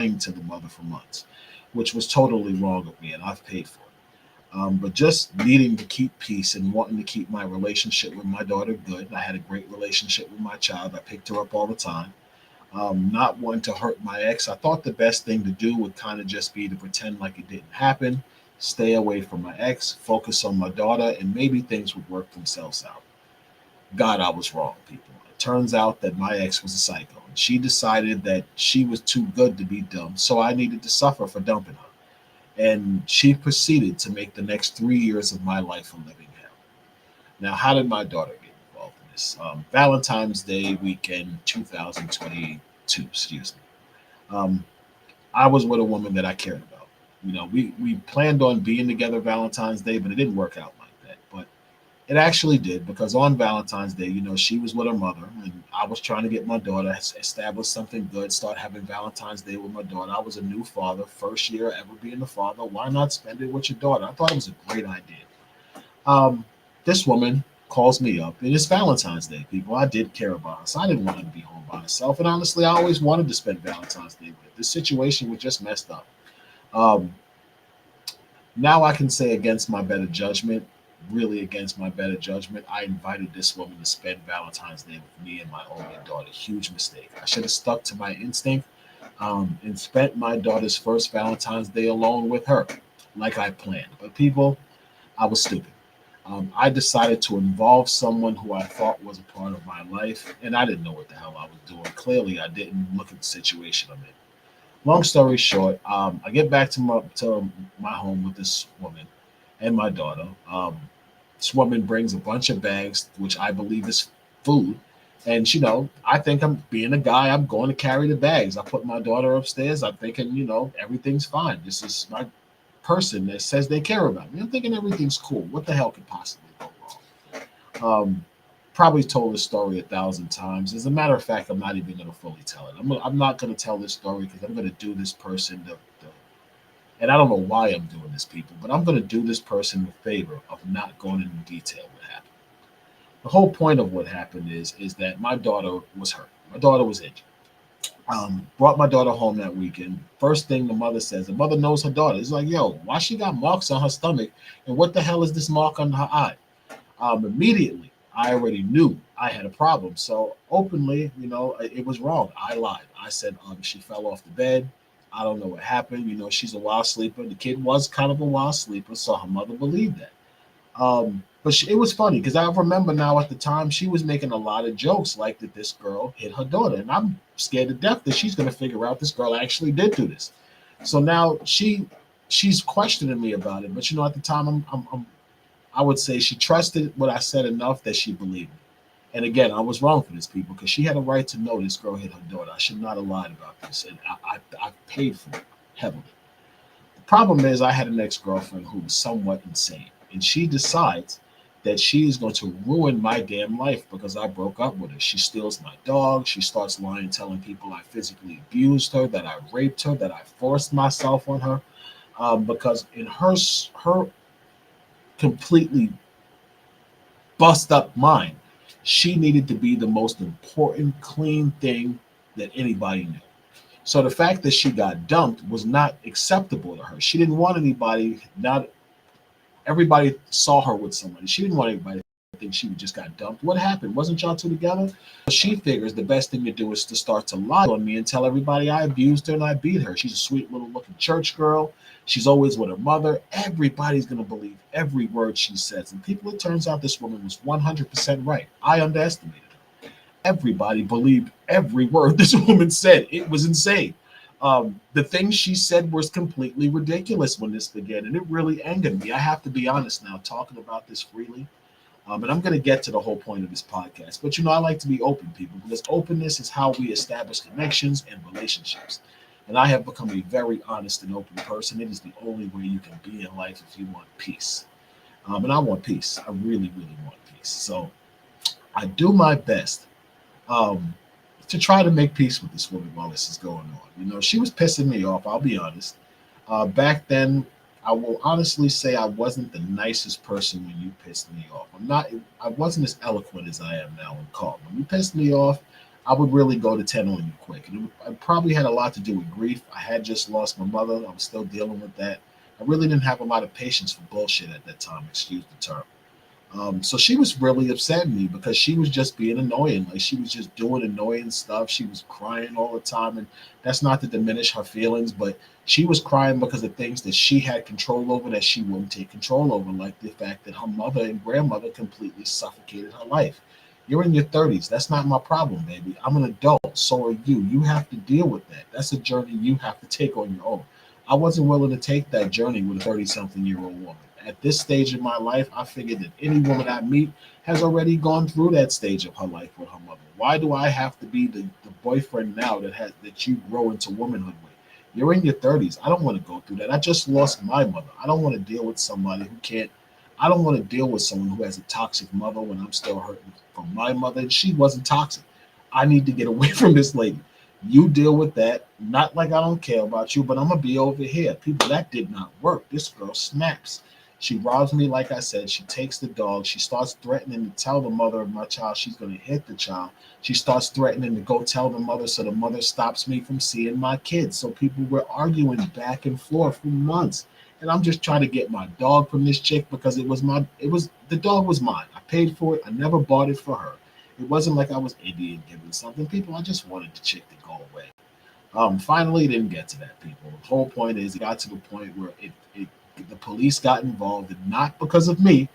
to the mother for months, which was totally wrong of me, and I've paid for it. But just needing to keep peace and wanting to keep my relationship with my daughter good. I had a great relationship with my child. I picked her up all the time. Not wanting to hurt my ex. I thought the best thing to do would kind of just be to pretend like it didn't happen, stay away from my ex, focus on my daughter, and maybe things would work themselves out. God, I was wrong, people. It turns out that my ex was a psycho. And she decided that she was too good to be dumped, so I needed to suffer for dumping her. And she proceeded to make the next 3 years of my life a living hell. Now, how did my daughter get involved in this? Valentine's Day weekend 2022, excuse me. I was with a woman that I cared about. We planned on being together Valentine's Day, but it didn't work out like that. But it actually did, because on Valentine's Day, she was with her mother, and I was trying to get my daughter establish something good, start having Valentine's Day with my daughter. I was a new father, first year ever being a father. Why not spend it with your daughter? I thought it was a great idea. Um, this woman calls me up, and it's Valentine's Day, people. I did care about her, so I didn't want her to be home by herself. And honestly, I always wanted to spend Valentine's Day with her. This situation was just messed up. Um, Now I can say, against my better judgment, really against my better judgment, I invited this woman to spend Valentine's Day with me and my only daughter. Huge mistake. I should have stuck to my instinct, and spent my daughter's first Valentine's Day alone with her, like I planned. But people, I was stupid. I decided to involve someone who I thought was a part of my life, and I didn't know what the hell I was doing. Clearly, I didn't look at the situation I'm in. Long story short, I get back to my home with this woman and my daughter. This woman brings a bunch of bags, which I believe is food. And, I think I'm being a guy, I'm going to carry the bags. I put my daughter upstairs. I'm thinking, everything's fine. This is my person that says they care about me. I'm thinking everything's cool. What the hell could possibly go wrong? Probably told this story 1,000 times. As a matter of fact, I'm not even going to fully tell it. I'm not going to tell this story because I'm going to do this person and I don't know why I'm doing this, people, but I'm going to do this person the favor of not going into detail what happened. The whole point of what happened is that my daughter was hurt. My daughter was injured. Brought my daughter home that weekend. First thing the mother says, the mother knows her daughter. It's like, yo, why she got marks on her stomach, and what the hell is this mark on her eye? Immediately, I already knew I had a problem. So openly, it was wrong. I lied. I said she fell off the bed. I don't know what happened. She's a wild sleeper. The kid was kind of a wild sleeper, so her mother believed that. But it was funny because I remember now, at the time, she was making a lot of jokes like that this girl hit her daughter. And I'm scared to death that she's going to figure out this girl actually did do this. So now she's questioning me about it. But, at the time, I would say she trusted what I said enough that she believed me. And again, I was wrong for this, people, because she had a right to know this girl hit her daughter. I should not have lied about this. And I paid for it heavily. The problem is, I had an ex-girlfriend who was somewhat insane. And she decides that she is going to ruin my damn life because I broke up with her. She steals my dog. She starts lying, telling people I physically abused her, that I raped her, that I forced myself on her. Because in her completely bust up mind, she needed to be the most important, clean thing that anybody knew. So the fact that she got dumped was not acceptable to her. She didn't want anybody, not everybody saw her with somebody. She didn't want anybody to think she just got dumped. What happened? Wasn't y'all two together? She figures the best thing to do is to start to lie on me and tell everybody I abused her and I beat her. She's a sweet little looking church girl. She's always with her mother. Everybody's going to believe every word she says. And people, it turns out this woman was 100% right. I underestimated her. Everybody believed every word this woman said. It was insane. The things she said was completely ridiculous when this began, and it really angered me. I have to be honest now, talking about this freely. And I'm going to get to the whole point of this podcast. But, I like to be open, people, because openness is how we establish connections and relationships. And I have become a very honest and open person. It is the only way you can be in life if you want peace. And I want peace. I really, really want peace. So I do my best um, to try to make peace with this woman while this is going on. She was pissing me off. I'll be honest. Back then, I will honestly say I wasn't the nicest person when you pissed me off. I wasn't as eloquent as I am now in calm. When you pissed me off, I would really go to 10 on you quick. And it probably had a lot to do with grief. I had just lost my mother. I was still dealing with that. I really didn't have a lot of patience for bullshit at that time, excuse the term. So she was really upset at me because she was just being annoying. Like she was just doing annoying stuff. She was crying all the time. And that's not to diminish her feelings, but she was crying because of things that she had control over that she wouldn't take control over, like the fact that her mother and grandmother completely suffocated her life. You're in your 30s. That's not my problem, baby. I'm an adult. So are you. You have to deal with that. That's a journey you have to take on your own. I wasn't willing to take that journey with a 30 something year old woman. At this stage in my life, I figured that any woman I meet has already gone through that stage of her life with her mother. Why do I have to be the boyfriend now that you grow into womanhood with? You're in your 30s. I don't want to go through that. I just lost my mother. I don't want to deal with somebody who can't. I don't want to deal with someone who has a toxic mother when I'm still hurting from my mother. And she wasn't toxic. I need to get away from this lady. You deal with that. Not like I don't care about you, but I'm gonna be over here. People, that did not work. This girl snaps. She robs me, like I said. She takes the dog. She starts threatening to tell the mother of my child she's going to hit the child. She starts threatening to go tell the mother, so the mother stops me from seeing my kids. So people were arguing back and forth for months. And I'm just trying to get my dog from this chick because the dog was mine. I paid for it. I never bought it for her. It wasn't like I was Indian giving something. People, I just wanted the chick to go away. Finally, it didn't get to that, people. The whole point is it got to the point where the police got involved, and not because of me,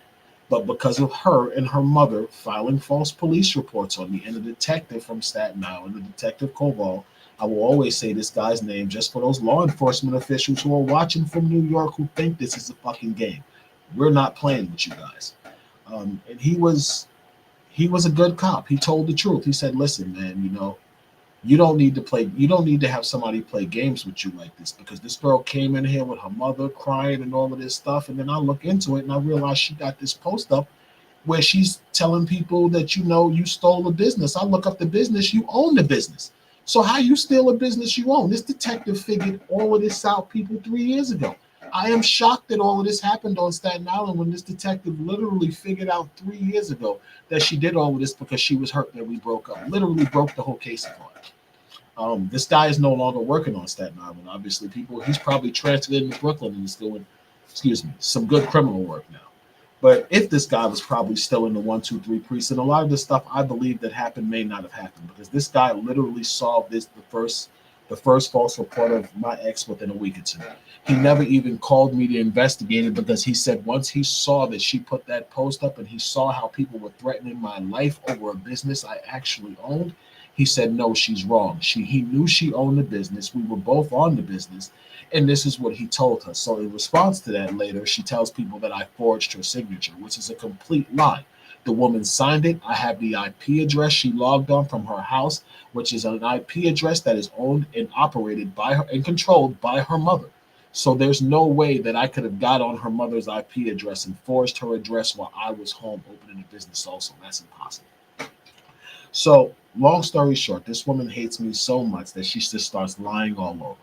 but because of her and her mother filing false police reports on me. And a detective from Staten Island, the detective Koval, I will always say this guy's name just for those law enforcement officials who are watching from New York who think this is a fucking game. We're not playing with you guys. And he was a good cop. He told the truth. He said, "Listen, man, you don't need to have somebody play games with you like this because this girl came in here with her mother crying and all of this stuff. And then I look into it and I realize she got this post up where she's telling people that, you stole a business. I look up the business, you own the business. So how you steal a business you own? This detective figured all of this out, people, 3 years ago. I am shocked that all of this happened on Staten Island when this detective literally figured out 3 years ago that she did all of this because she was hurt that we broke up. Literally broke the whole case apart. This guy is no longer working on Staten Island. Obviously, he's probably transferred into Brooklyn and is doing, some good criminal work now. But if this guy was probably still in the 123 precinct, a lot of the stuff I believe that happened may not have happened because this guy literally solved the first false report of my ex within a week or two. He never even called me to investigate it because he said once he saw that she put that post up and he saw how people were threatening my life over a business I actually owned, he said, no, she's wrong. He knew she owned the business. We were both on the business. And this is what he told her. So in response to that later, she tells people that I forged her signature, which is a complete lie. The woman signed it. I have the IP address she logged on from her house, which is an IP address that is owned and operated by her and controlled by her mother. So there's no way that I could have got on her mother's IP address and forged her address while I was home opening a business also. That's impossible. So long story short, this woman hates me so much that she just starts lying all over.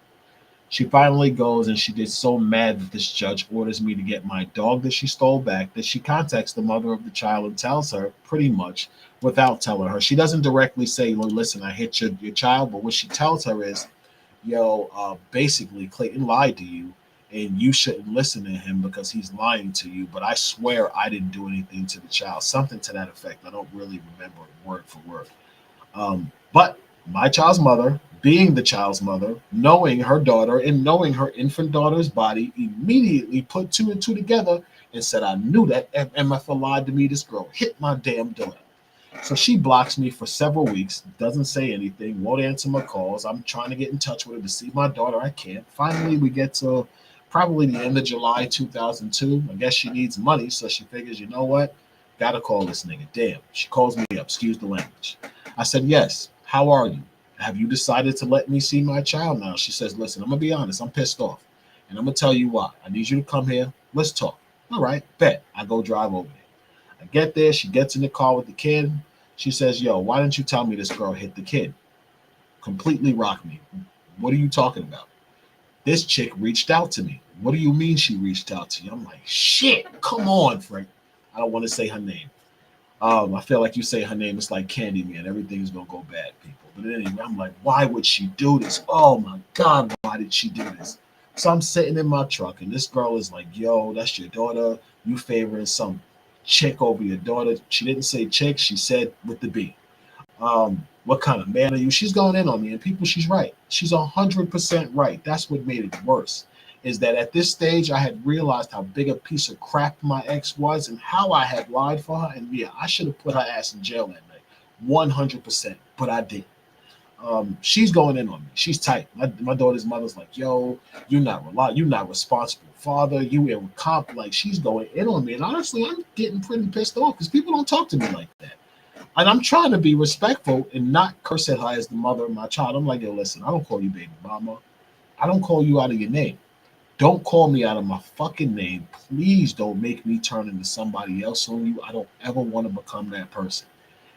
She finally goes and she gets so mad that this judge orders me to get my dog that she stole back that she contacts the mother of the child and tells her pretty much without telling her. She doesn't directly say, well, listen, I hit your child, but what she tells her is, basically Clayton lied to you and you shouldn't listen to him because he's lying to you. But I swear I didn't do anything to the child. Something to that effect. I don't really remember word for word. But my child's mother, being the child's mother, knowing her daughter and knowing her infant daughter's body, immediately put two and two together and said, I knew that MFL lied to me. This girl hit my damn daughter. So she blocks me for several weeks, doesn't say anything, won't answer my calls. I'm trying to get in touch with her to see my daughter. I can't. Finally, we get to probably the end of July 2002. I guess she needs money, so she figures, you know what? Gotta call this nigga. Damn. She calls me up. Excuse the language. I said, yes. How are you? Have you decided to let me see my child now? She says, listen, I'm going to be honest. I'm pissed off. And I'm going to tell you why. I need you to come here. Let's talk. All right. Bet. I go drive over there. I get there. She gets in the car with the kid. She says, yo, why didn't you tell me this girl hit the kid? Completely rocked me. What are you talking about? This chick reached out to me. What do you mean she reached out to you? I'm like, shit, come on, Frank. I don't want to say her name. I feel like you say her name, it's like Candyman. Everything's gonna go bad, people. But anyway, I'm like, why would she do this? Oh my God, why did she do this? So I'm sitting in my truck, and this girl is like, yo, that's your daughter. You favoring some chick over your daughter. She didn't say chick, she said with the B. What kind of man are you? She's going in on me, and people, she's right. She's 100% right. That's what made it worse. Is that at this stage I had realized how big a piece of crap my ex was and how I had lied for her. And yeah, I should have put her ass in jail that night, 100%. But I didn't. She's going in on me. She's tight. My daughter's mother's like, yo, you're not reliable. You're not responsible father. You incompetent. Like she's going in on me. And honestly, I'm getting pretty pissed off because people don't talk to me like that. And I'm trying to be respectful and not curse at her as the mother of my child. I'm like, yo, listen, I don't call you baby mama. I don't call you out of your name. Don't call me out of my fucking name. Please don't make me turn into somebody else on you. I don't ever want to become that person.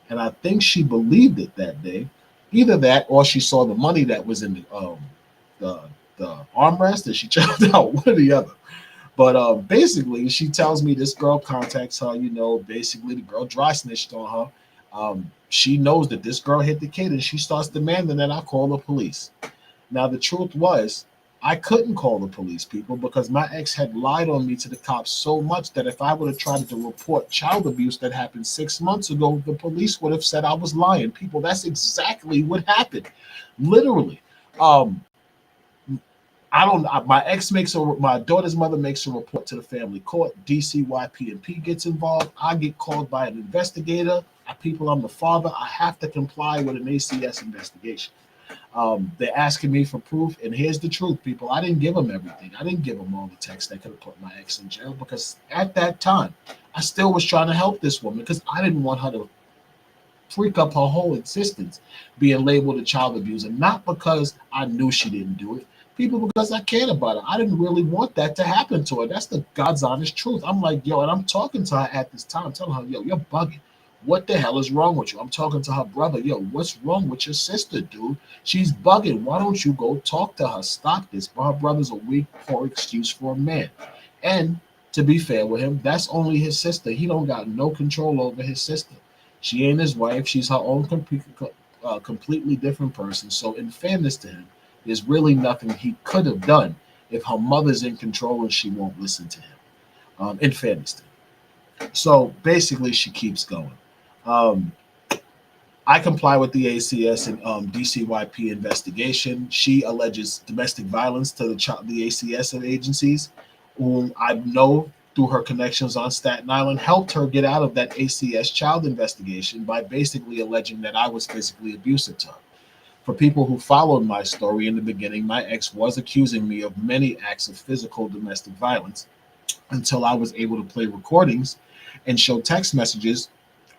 And I think she believed it that day. Either that or she saw the money that was in the the armrest and she checked out one or the other. But basically, she tells me this girl contacts her. Basically, the girl dry snitched on her. She knows that this girl hit the kid, and she starts demanding that I call the police. Now, the truth was, I couldn't call the police, people, because my ex had lied on me to the cops so much that if I would have tried to report child abuse that happened 6 months ago, the police would have said I was lying. People, that's exactly what happened. Literally. Um, I don't. My daughter's mother makes a report to the family court. DCYP&P gets involved. I get called by an investigator. I'm the father. I have to comply with an ACS investigation. They're asking me for proof, and here's the truth, people. I didn't give them everything. I didn't give them all the texts that could have put my ex in jail because at that time, I still was trying to help this woman because I didn't want her to freak up her whole existence being labeled a child abuser, not because I knew she didn't do it. People, because I cared about her. I didn't really want that to happen to her. That's the God's honest truth. I'm like, yo, and I'm talking to her at this time, telling her, yo, you're bugging. What the hell is wrong with you? I'm talking to her brother. Yo, what's wrong with your sister, dude? She's bugging. Why don't you go talk to her? Stop this. But her brother's a weak, poor excuse for a man. And to be fair with him, that's only his sister. He don't got no control over his sister. She ain't his wife. She's her own completely different person. So in fairness to him, there's really nothing he could have done if her mother's in control and she won't listen to him. In fairness to him. So basically, she keeps going. Um, I comply with the ACS and DCYP investigation. She alleges domestic violence to the ACS and agencies, whom I know through her connections on Staten Island, helped her get out of that ACS child investigation by basically alleging that I was physically abusive to her. For people who followed my story in the beginning, my ex was accusing me of many acts of physical domestic violence until I was able to play recordings and show text messages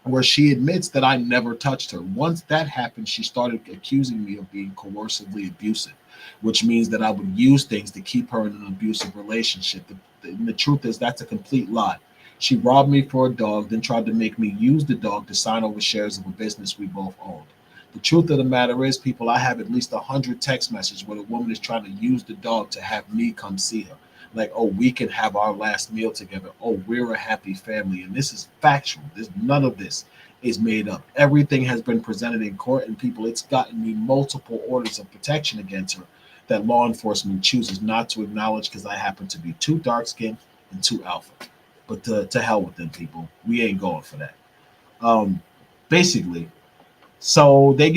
where she admits that I never touched her. Once that happened, she started accusing me of being coercively abusive, which means that I would use things to keep her in an abusive relationship. The truth is, that's a complete lie. She robbed me for a dog, then tried to make me use the dog to sign over shares of a business we both owned. The truth of the matter is, people, I have at least 100 text messages where a woman is trying to use the dog to have me come see her. Like, oh, we can have our last meal together. Oh, we're a happy family. And this is factual. None of this is made up. Everything has been presented in court, and people, it's gotten me multiple orders of protection against her that law enforcement chooses not to acknowledge because I happen to be too dark skinned and too alpha. But to hell with them, people. We ain't going for that. Basically, so they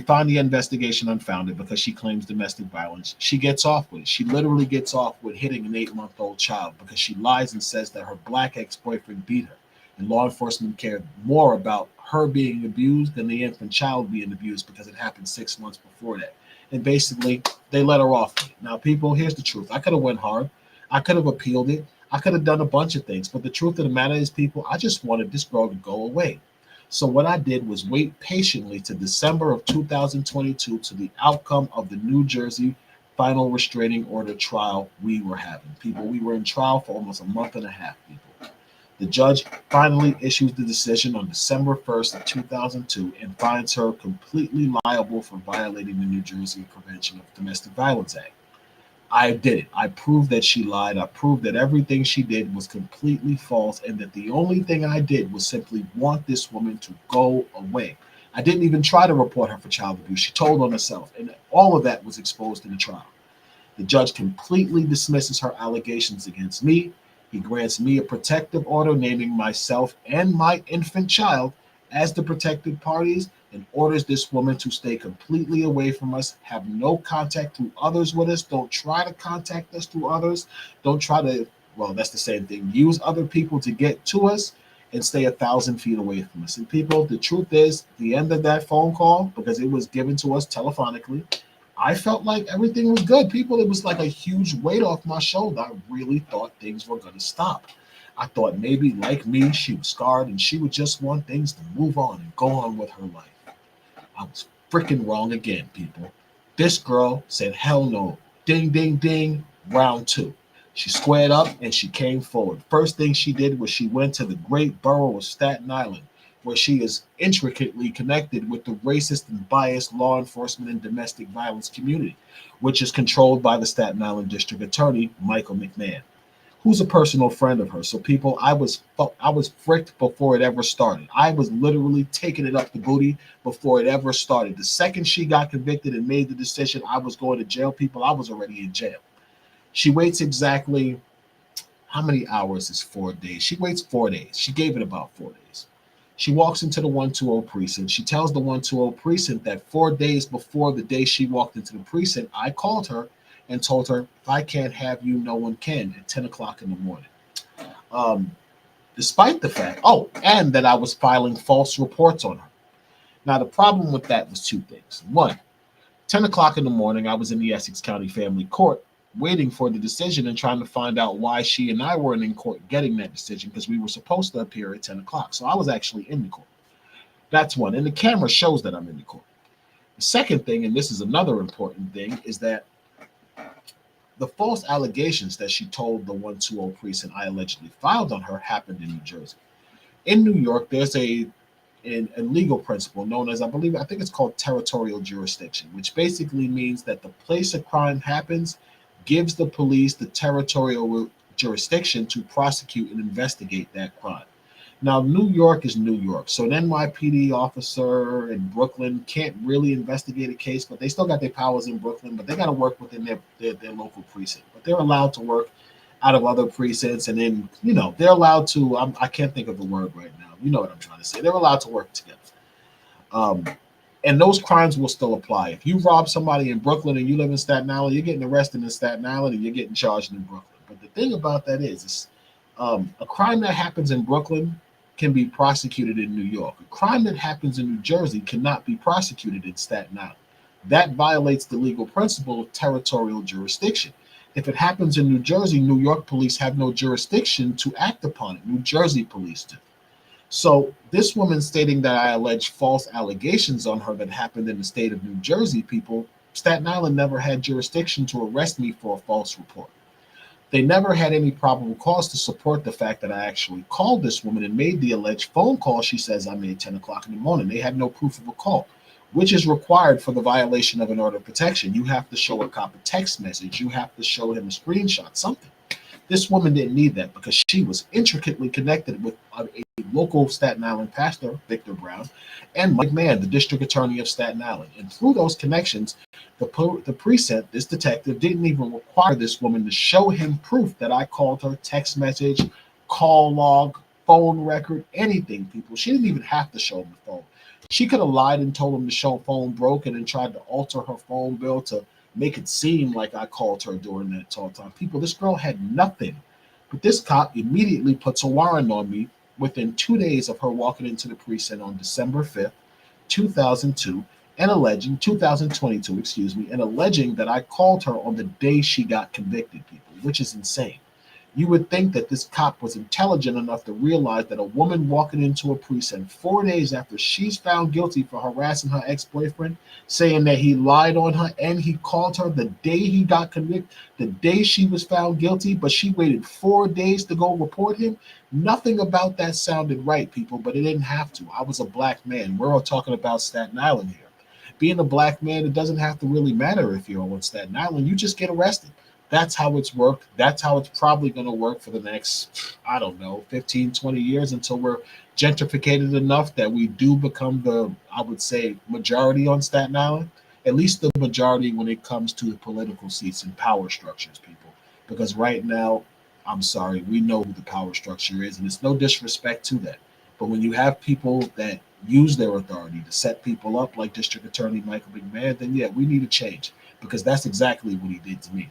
find the investigation unfounded because she claims domestic violence. She gets off with it. She literally gets off with hitting an 8-month-old child because she lies and says that her black ex-boyfriend beat her. And law enforcement cared more about her being abused than the infant child being abused because it happened 6 months before that. And basically, they let her off. Now, people, here's the truth. I could have went hard. I could have appealed it. I could have done a bunch of things. But the truth of the matter is, people, I just wanted this girl to go away. So what I did was wait patiently to December of 2022 to the outcome of the New Jersey final restraining order trial we were having. People, we were in trial for almost a month and a half, people. The judge finally issues the decision on December 1st of 2002 and finds her completely liable for violating the New Jersey Prevention of Domestic Violence Act. I did it. I proved that she lied. I proved that everything she did was completely false and that the only thing I did was simply want this woman to go away. I didn't even try to report her for child abuse. She told on herself, and all of that was exposed in the trial. The judge completely dismisses her allegations against me. He grants me a protective order naming myself and my infant child as the protected parties and orders this woman to stay completely away from us, have no contact through others with us, don't try to contact us through others, don't try to, well, that's the same thing, use other people to get to us, and stay 1,000 feet away from us. And people, the truth is, the end of that phone call, because it was given to us telephonically, I felt like everything was good. People, it was like a huge weight off my shoulder. I really thought things were going to stop. I thought maybe, like me, she was scarred and she would just want things to move on and go on with her life. I was freaking wrong again, people. This girl said, hell no. Ding, ding, ding. Round two. She squared up and she came forward. First thing she did was she went to the great borough of Staten Island, where she is intricately connected with the racist and biased law enforcement and domestic violence community, which is controlled by the Staten Island District Attorney, Michael McMahon, who's a personal friend of hers. So people, I was fricked before it ever started. I was literally taking it up the booty before it ever started. The second she got convicted and made the decision I was going to jail, people, I was already in jail. She waits exactly, how many hours is 4 days? She waits 4 days. She gave it about 4 days. She walks into the 120 precinct. She tells the 120 precinct that 4 days before the day she walked into the precinct, I called her and told her, if I can't have you, no one can, at 10 o'clock in the morning. Um, Despite the fact, oh, and that I was filing false reports on her. Now, the problem with that was two things. One, 10 o'clock in the morning, I was in the Essex County Family Court waiting for the decision and trying to find out why she and I weren't in court getting that decision, because we were supposed to appear at 10 o'clock. So I was actually in the court. That's one. And the camera shows that I'm in the court. The second thing, and this is another important thing, is that the false allegations that she told the 120 precinct I allegedly filed on her happened in New Jersey. In New York, there's a legal principle known as, I think it's called territorial jurisdiction, which basically means that the place a crime happens gives the police the territorial jurisdiction to prosecute and investigate that crime. Now, New York is New York, so an NYPD officer in Brooklyn can't really investigate a case, but they still got their powers in Brooklyn, but they got to work within their local precinct. But they're allowed to work out of other precincts, and then, they're allowed to, I can't think of the word right now. You know what I'm trying to say. They're allowed to work together. And those crimes will still apply. If you rob somebody in Brooklyn and you live in Staten Island, you're getting arrested in Staten Island and you're getting charged in Brooklyn. But the thing about that is a crime that happens in Brooklyn can be prosecuted in New York. A crime that happens in New Jersey cannot be prosecuted in Staten Island. That violates the legal principle of territorial jurisdiction. If it happens in New Jersey, New York police have no jurisdiction to act upon it. New Jersey police do. So this woman stating that I allege false allegations on her that happened in the state of New Jersey, people, Staten Island never had jurisdiction to arrest me for a false report. They never had any probable cause to support the fact that I actually called this woman and made the alleged phone call she says I made 10 o'clock in the morning. They had no proof of a call, which is required for the violation of an order of protection. You have to show a cop a text message. You have to show him a screenshot, something. This woman didn't need that because she was intricately connected with a local Staten Island pastor, Victor Brown, and Mike Mann, the district attorney of Staten Island. And through those connections, the precinct, this detective, didn't even require this woman to show him proof that I called her, text message, call log, phone record, anything, people. She didn't even have to show him the phone. She could have lied and told him the show phone broke and then tried to alter her phone bill to make it seem like I called her during that talk time. People, this girl had nothing. But this cop immediately puts a warrant on me within 2 days of her walking into the precinct on December 5th, 2002, and alleging 2022, and alleging that I called her on the day she got convicted, people, which is insane. You would think that this cop was intelligent enough to realize that a woman walking into a precinct 4 days after she's found guilty for harassing her ex-boyfriend, saying that he lied on her and he called her the day he got convicted, the day she was found guilty, but she waited 4 days to go report him. Nothing about that sounded right, people, but it didn't have to. I was a black man. We're all talking about Staten Island here. Being a black man, it doesn't have to really matter if you're on Staten Island. You just get arrested. That's how it's worked. That's how it's probably going to work for the next, I don't know, 15, 20 years until we're gentrificated enough that we do become the, I would say, majority on Staten Island. At least the majority when it comes to the political seats and power structures, people. Because right now, I'm sorry, we know who the power structure is, and it's no disrespect to that. But when you have people that use their authority to set people up like District Attorney Michael McMahon, then yeah, we need a change because that's exactly what he did to me.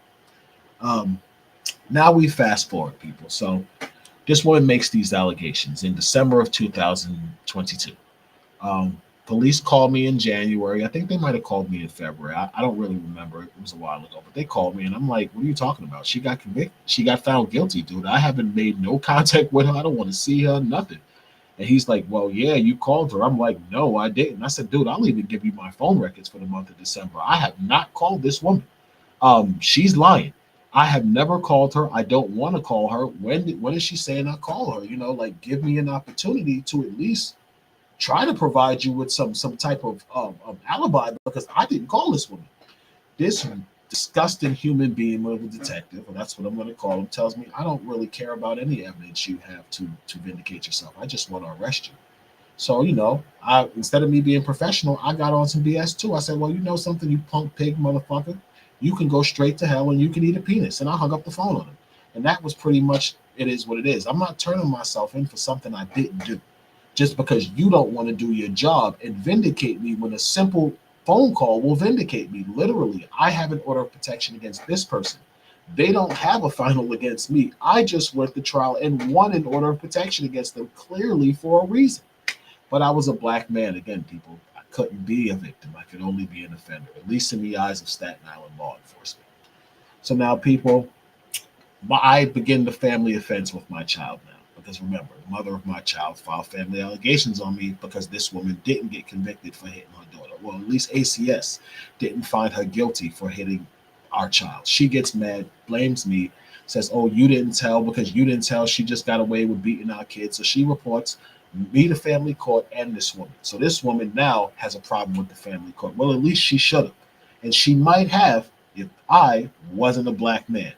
Um, Now we fast forward, people. So this woman makes these allegations in December of 2022. Um, Police called me in January. I think they might have called me in February. I don't really remember. It was a while ago, but they called me, and I'm like, "What are you talking about? She got convicted. She got found guilty, dude. I haven't made no contact with her. I don't want to see her. Nothing." And he's like, "Well, yeah, you called her." I'm like, "No, I didn't." I said, "Dude, I'll even give you my phone records for the month of December. I have not called this woman. She's lying. I have never called her. I don't want to call her. When is she saying I call her? You know, like give me an opportunity to at least try to provide you with some type of alibi because I didn't call this woman. This disgusting human being with a detective, and that's what I'm going to call him, tells me I don't really care about any evidence you have to vindicate yourself. I just want to arrest you. So, I instead of me being professional, I got on some BS too. I said, well, you know something, you punk pig motherfucker, you can go straight to hell and you can eat a penis. And I hung up the phone on him. And that was pretty much it is what it is. I'm not turning myself in for something I didn't do just because you don't want to do your job and vindicate me when a simple phone call will vindicate me. Literally, I have an order of protection against this person. They don't have a final against me. I just went to trial and won an order of protection against them clearly for a reason. But I was a black man. Again, people, I couldn't be a victim. I could only be an offender, at least in the eyes of Staten Island law enforcement. So now, people, I begin the family offense with my child now. Because remember, the mother of my child filed family allegations on me because this woman didn't get convicted for hitting her daughter. Well, at least ACS didn't find her guilty for hitting our child. She gets mad, blames me, says, "Oh, you didn't tell because you didn't tell. She just got away with beating our kids." So she reports me to family court and this woman. So this woman now has a problem with the family court. Well, at least she should have. And she might have if I wasn't a black man.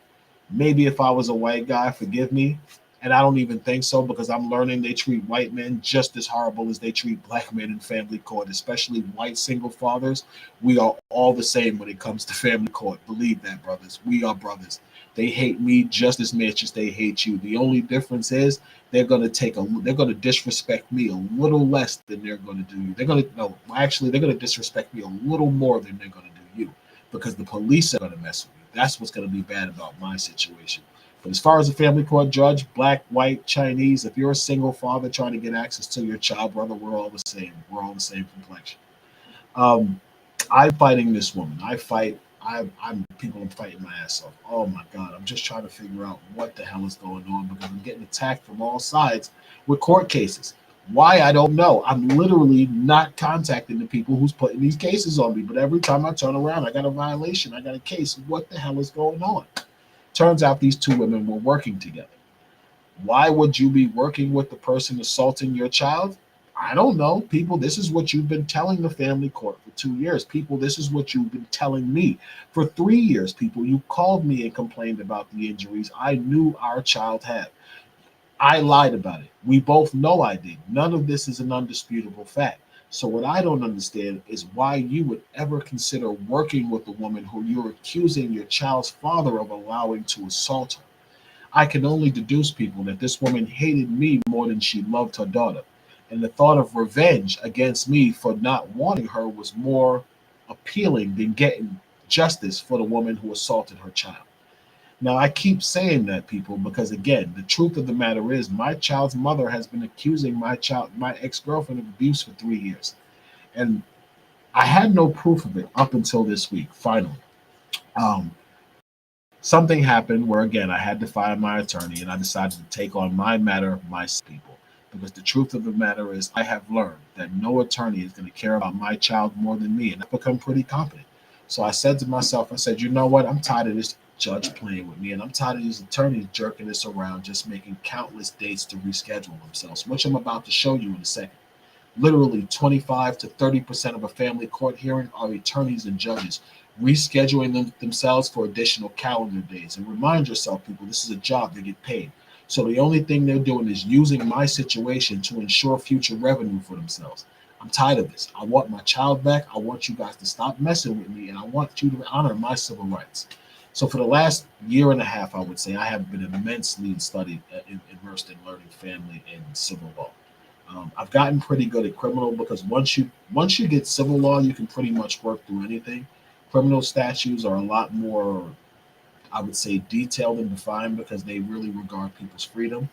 Maybe if I was a white guy, forgive me. And I don't even think so because I'm learning they treat white men just as horrible as they treat black men in family court, especially white single fathers. We are all the same when it comes to family court. Believe that, brothers. We are brothers. They hate me just as much as they hate you. The only difference is they're going to disrespect me a little less than they're going to do you. They're going to no, actually they're going to disrespect me a little more than they're going to do you because the police are going to mess with you. That's what's going to be bad about my situation. But as far as a family court judge, black, white, Chinese, if you're a single father trying to get access to your child, brother, we're all the same. We're all the same complexion. Um, I'm fighting this woman. I'm people. I'm fighting my ass off. Oh my god! I'm just trying to figure out what the hell is going on because I'm getting attacked from all sides with court cases. Why I don't know. I'm literally not contacting the people who's putting these cases on me. But every time I turn around, I got a violation. I got a case. What the hell is going on? Turns out these two women were working together. Why would you be working with the person assaulting your child? I don't know. People, this is what you've been telling the family court for 2 years. People, this is what you've been telling me for 3 years. People, you called me and complained about the injuries I knew our child had. I lied about it. We both know I did. None of this is an undisputable fact. So what I don't understand is why you would ever consider working with a woman who you're accusing your child's father of allowing to assault her. I can only deduce, people, that this woman hated me more than she loved her daughter. And the thought of revenge against me for not wanting her was more appealing than getting justice for the woman who assaulted her child. Now, I keep saying that, people, because again, the truth of the matter is my child's mother has been accusing my ex-girlfriend of abuse for 3 years. And I had no proof of it up until this week, finally. Um, Something happened where again I had to fire my attorney and I decided to take on my matter myself, people. Because the truth of the matter is I have learned that no attorney is going to care about my child more than me, and I've become pretty confident. So I said to myself, I said, you know what? I'm tired of this judge playing with me, and I'm tired of these attorneys jerking this around, just making countless dates to reschedule themselves, which I'm about to show you in a second. Literally 25 to 30% of a family court hearing are attorneys and judges rescheduling themselves for additional calendar days. And remind yourself, people, this is a job, they get paid. So the only thing they're doing is using my situation to ensure future revenue for themselves. I'm tired of this. I want my child back. I want you guys to stop messing with me, and I want you to honor my civil rights. So for the last year and a half, I would say I have been immensely immersed in learning family and civil law. I've gotten pretty good at criminal because once you get civil law, you can pretty much work through anything. Criminal statutes are a lot more, I would say, detailed and defined because they really regard people's freedom.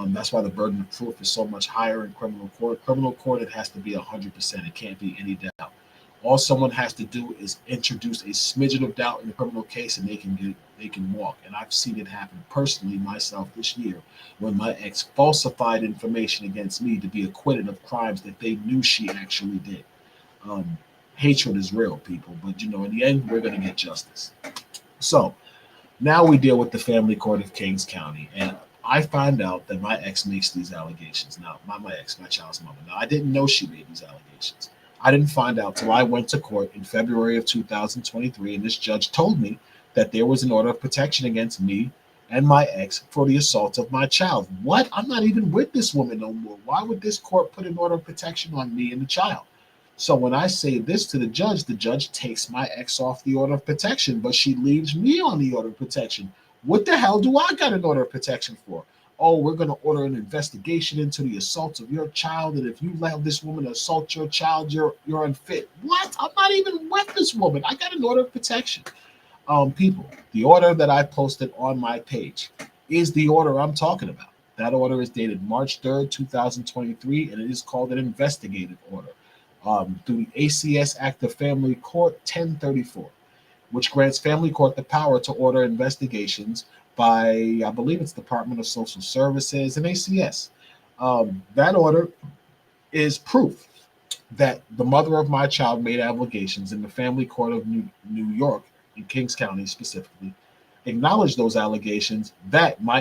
That's why the burden of proof is so much higher in criminal court. Criminal court, it has to be 100%. It can't be any doubt. All someone has to do is introduce a smidgen of doubt in the criminal case, and they can walk. And I've seen it happen personally myself this year when my ex falsified information against me to be acquitted of crimes that they knew she actually did. Um, Hatred is real, people, but in the end, we're going to get justice. So now we deal with the family court of Kings County, and I find out that my ex makes these allegations. Now, my ex, my child's mother. Now, I didn't know she made these allegations. I didn't find out till I went to court in February of 2023, and this judge told me that there was an order of protection against me and my ex for the assault of my child. What? I'm not even with this woman no more. Why would this court put an order of protection on me and the child? So when I say this to the judge takes my ex off the order of protection, but she leaves me on the order of protection. What the hell do I got an order of protection for? Oh, we're going to order an investigation into the assaults of your child, and if you allow this woman to assault your child, you're unfit. What? I'm not even with this woman. I got an order of protection. People, the order that I posted on my page is the order I'm talking about. That order is dated March 3rd, 2023, and it is called an investigative order through the ACS Act of Family Court 1034, which grants family court the power to order investigations by, I believe it's Department of Social Services and ACS. That order is proof that the mother of my child made allegations in the family court of New York, in Kings County specifically, acknowledged those allegations that my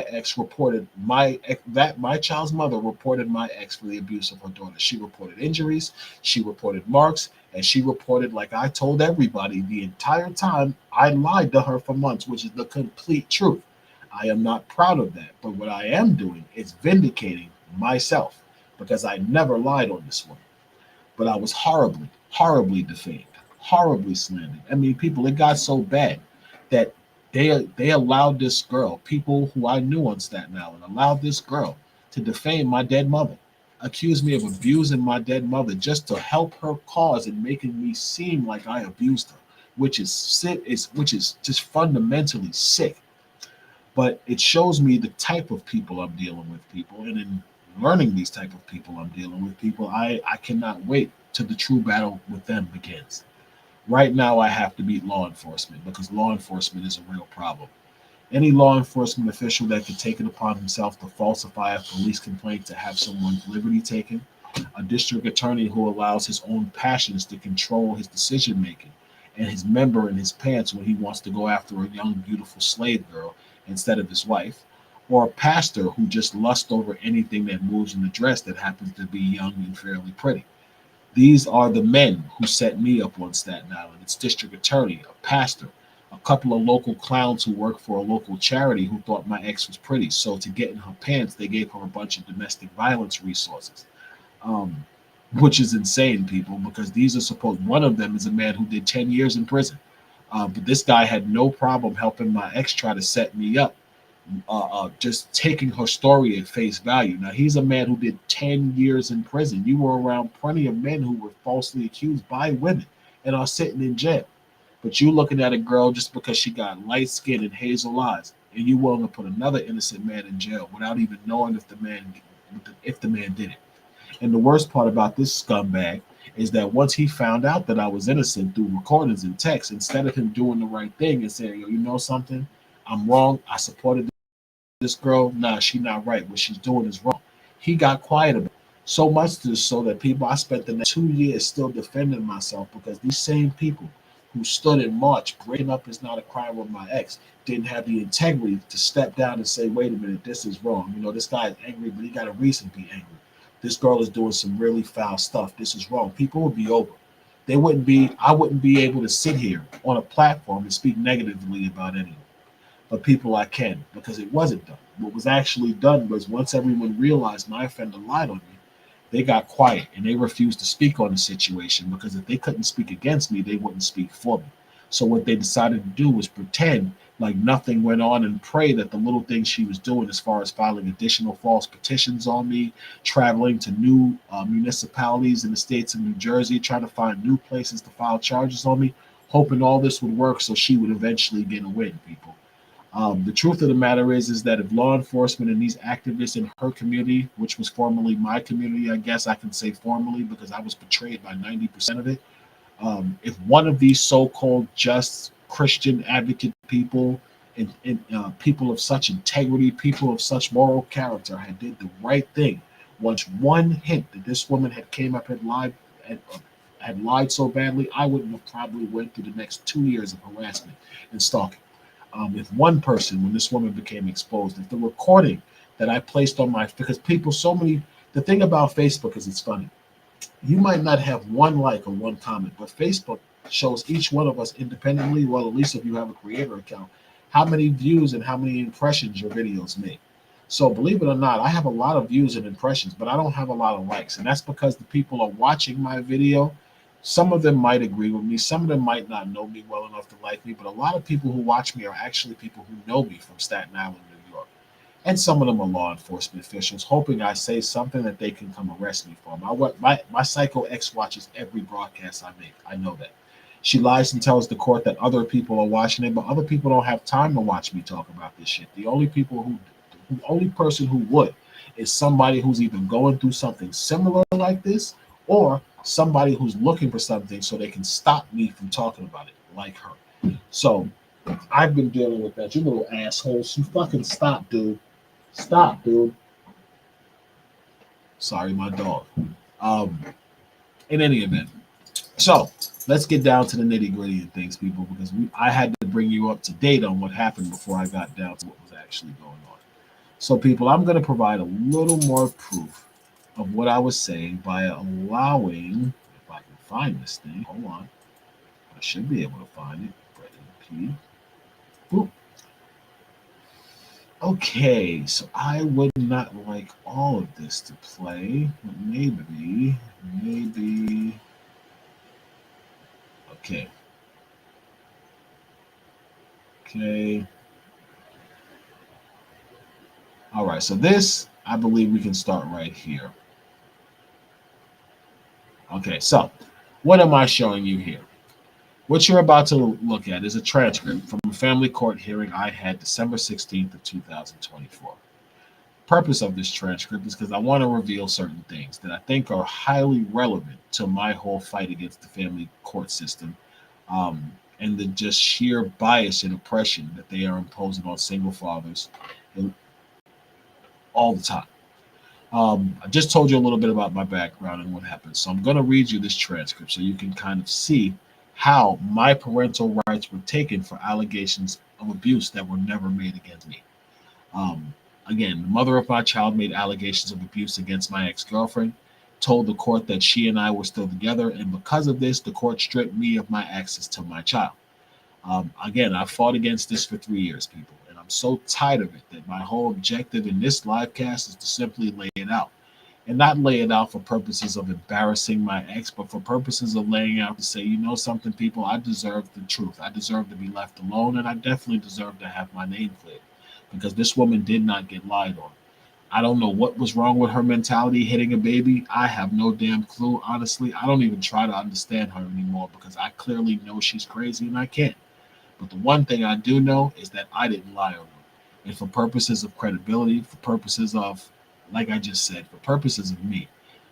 child's mother reported my ex for the abuse of her daughter. She reported injuries, she reported marks, and she reported, like I told everybody the entire time, I lied to her for months, which is the complete truth. I am not proud of that, but what I am doing is vindicating myself because I never lied on this one. But I was horribly, horribly defamed, horribly slandered. I mean, people, it got so bad that they allowed this girl, people who I knew on Staten Island, allowed this girl to defame my dead mother, accuse me of abusing my dead mother just to help her cause and making me seem like I abused her, which is sick, which is just fundamentally sick. But it shows me the type of people I'm dealing with, people, and in learning these type of people I'm dealing with, people, I cannot wait till the true battle with them begins. Right now, I have to beat law enforcement because law enforcement is a real problem. Any law enforcement official that could take it upon himself to falsify a police complaint to have someone's liberty taken, a district attorney who allows his own passions to control his decision making, and his member in his pants when he wants to go after a young, beautiful slave girl instead of his wife, or a pastor who just lusts over anything that moves in the dress that happens to be young and fairly pretty. These are the men who set me up on Staten Island. It's district attorney, a pastor, a couple of local clowns who work for a local charity who thought my ex was pretty. So to get in her pants, they gave her a bunch of domestic violence resources, um, which is insane, people, because these are supposed, one of them is a man who did 10 years in prison. But this guy had no problem helping my ex try to set me up, just taking her story at face value. Now, he's a man who did 10 years in prison. You were around plenty of men who were falsely accused by women and are sitting in jail. But you looking at a girl just because she got light skin and hazel eyes, and you willing to put another innocent man in jail without even knowing if the man did it. And the worst part about this scumbag is that once he found out that I was innocent through recordings and texts, instead of him doing the right thing and saying, yo, you know something? I'm wrong. I supported this girl. Nah, she not right. What she's doing is wrong. He got quiet about it. So much to so that people, I spent the next 2 years still defending myself because these same people who stood in March, breaking up is not a crime with my ex, didn't have the integrity to step down and say, wait a minute, this is wrong. This guy is angry, but he got a reason to be angry. This girl is doing some really foul stuff. This is wrong. People will be over. I wouldn't be able to sit here on a platform and speak negatively about anyone, but people I can, because it wasn't done. What was actually done was once everyone realized my offender lied on me, they got quiet and they refused to speak on the situation because if they couldn't speak against me, they wouldn't speak for me. So what they decided to do was pretend like nothing went on and pray that the little things she was doing, as far as filing additional false petitions on me, traveling to new municipalities in the states of New Jersey, trying to find new places to file charges on me, hoping all this would work so she would eventually get a win, people. The truth of the matter is that if law enforcement and these activists in her community, which was formerly my community, I guess I can say formerly because I was betrayed by 90% of it, if one of these so-called just Christian advocate people and people of such integrity, people of such moral character had did the right thing, once one hint that this woman had came up had lied so badly, I wouldn't have probably went through the next 2 years of harassment and stalking. If one person, when this woman became exposed, if the recording that I placed on my, because people, so many, the thing about Facebook is it's funny. You might not have one like or one comment, but Facebook shows each one of us independently, well, at least if you have a creator account, how many views and how many impressions your videos make. So believe it or not, I have a lot of views and impressions, but I don't have a lot of likes. And that's because the people are watching my video. Some of them might agree with me. Some of them might not know me well enough to like me, but a lot of people who watch me are actually people who know me from Staten Island, New York. And some of them are law enforcement officials, hoping I say something that they can come arrest me for. My psycho ex watches every broadcast I make. I know that. She lies and tells the court that other people are watching it, but other people don't have time to watch me talk about this shit. The only person who would is somebody who's either going through something similar like this or somebody who's looking for something so they can stop me from talking about it, like her. So I've been dealing with that. You little assholes. You fucking stop, dude. Stop, dude. Sorry, my dog. Um, in any event, so let's get down to the nitty gritty of things, people, because I had to bring you up to date on what happened before I got down to what was actually going on. So, people, I'm going to provide a little more proof of what I was saying by allowing, if I can find this thing, hold on, I should be able to find it. P. Boop. Okay, so I would not like all of this to play, but maybe, okay. Okay. All right, so this, I believe we can start right here. Okay, so what am I showing you here? What you're about to look at is a transcript from a family court hearing I had December 16th of 2024. Purpose of this transcript is because I want to reveal certain things that I think are highly relevant to my whole fight against the family court system, and the just sheer bias and oppression that they are imposing on single fathers all the time. I just told you a little bit about my background and what happened. So I'm going to read you this transcript so you can kind of see how my parental rights were taken for allegations of abuse that were never made against me. Again, the mother of my child made allegations of abuse against my ex-girlfriend, told the court that she and I were still together, and because of this, the court stripped me of my access to my child. Again, I fought against this for 3 years, people, and I'm so tired of it that my whole objective in this live cast is to simply lay it out. And not lay it out for purposes of embarrassing my ex, but for purposes of laying out to say, you know something, people, I deserve the truth. I deserve to be left alone, and I definitely deserve to have my name cleared because this woman did not get lied on. I don't know what was wrong with her mentality hitting a baby. I have no damn clue. Honestly, I don't even try to understand her anymore because I clearly know she's crazy and I can't. But the one thing I do know is that I didn't lie on her. And for purposes of credibility, for purposes of, like I just said, for purposes of me,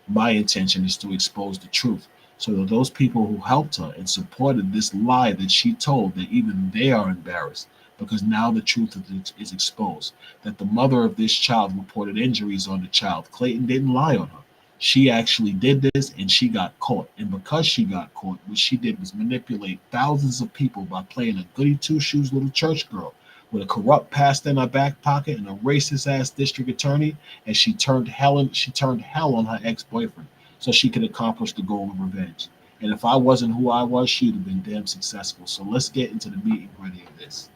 my intention is to expose the truth so that those people who helped her and supported this lie that she told, that even they are embarrassed because now the truth is exposed, that the mother of this child reported injuries on the child. Clayton didn't lie on her. She actually did this and she got caught. And because she got caught, what she did was manipulate thousands of people by playing a goody two-shoes little church girl with a corrupt pastor in her back pocket and a racist ass district attorney, and she turned hell on her ex-boyfriend so she could accomplish the goal of revenge. And if I wasn't who I was, she'd have been damn successful. So let's get into the meat and gritty of this.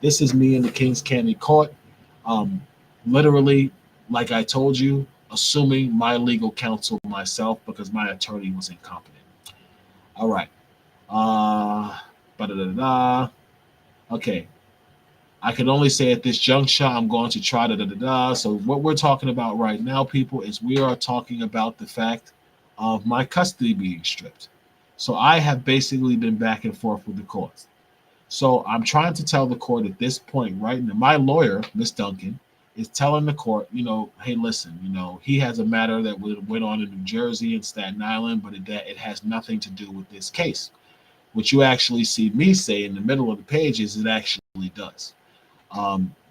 This is me in the Kings County Court. Um, Literally, like I told you, assuming my legal counsel myself because my attorney was incompetent. All right. Uh, da. Okay. I can only say at this juncture, I'm going to try da. So what we're talking about right now, people, is we are talking about the fact of my custody being stripped. So I have basically been back and forth with the courts. So I'm trying to tell the court at this point right now, my lawyer, Miss Duncan, is telling the court, hey, listen, he has a matter that went on in New Jersey and Staten Island, but it has nothing to do with this case. What you actually see me say in the middle of the page is it actually does.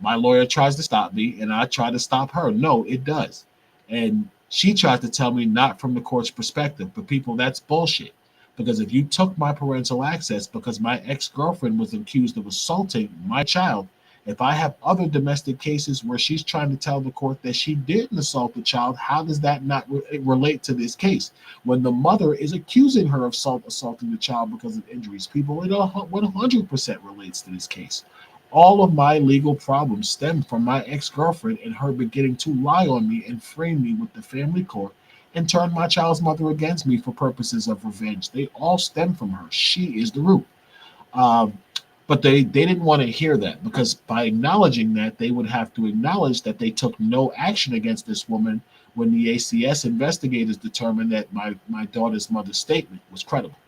My lawyer tries to stop me, and I try to stop her. No, it does. And she tried to tell me not from the court's perspective, but people, that's bullshit. Because if you took my parental access because my ex-girlfriend was accused of assaulting my child, if I have other domestic cases where she's trying to tell the court that she didn't assault the child, how does that not relate to this case? When the mother is accusing her of assaulting the child because of injuries, people, it 100% relates to this case. All of my legal problems stem from my ex-girlfriend and her beginning to lie on me and frame me with the family court and turn my child's mother against me for purposes of revenge. They all stem from her. She is the root. Um, but they didn't want to hear that because by acknowledging that, they would have to acknowledge that they took no action against this woman when the ACS investigators determined that my daughter's mother's statement was credible.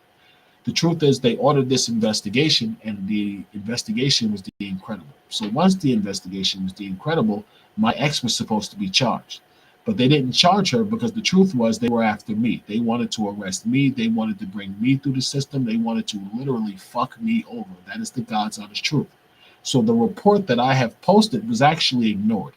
The truth is, they ordered this investigation, and the investigation was deemed credible. So once the investigation was deemed credible, my ex was supposed to be charged. But they didn't charge her because the truth was they were after me. They wanted to arrest me. They wanted to bring me through the system. They wanted to literally fuck me over. That is the God's honest truth. So the report that I have posted was actually ignored.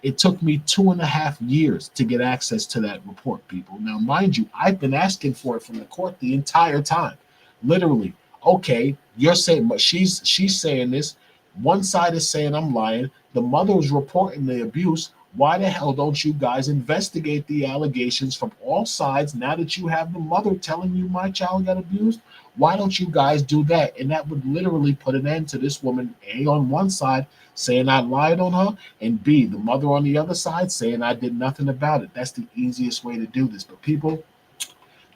It took me 2.5 years to get access to that report, people. Now, mind you, I've been asking for it from the court the entire time. Literally, okay, you're saying, but she's saying this. One side is saying I'm lying. The mother is reporting the abuse. Why the hell don't you guys investigate the allegations from all sides now that you have the mother telling you my child got abused? Why don't you guys do that? And that would literally put an end to this woman, A, on one side saying I lied on her, and B, the mother on the other side saying I did nothing about it. That's the easiest way to do this. But people,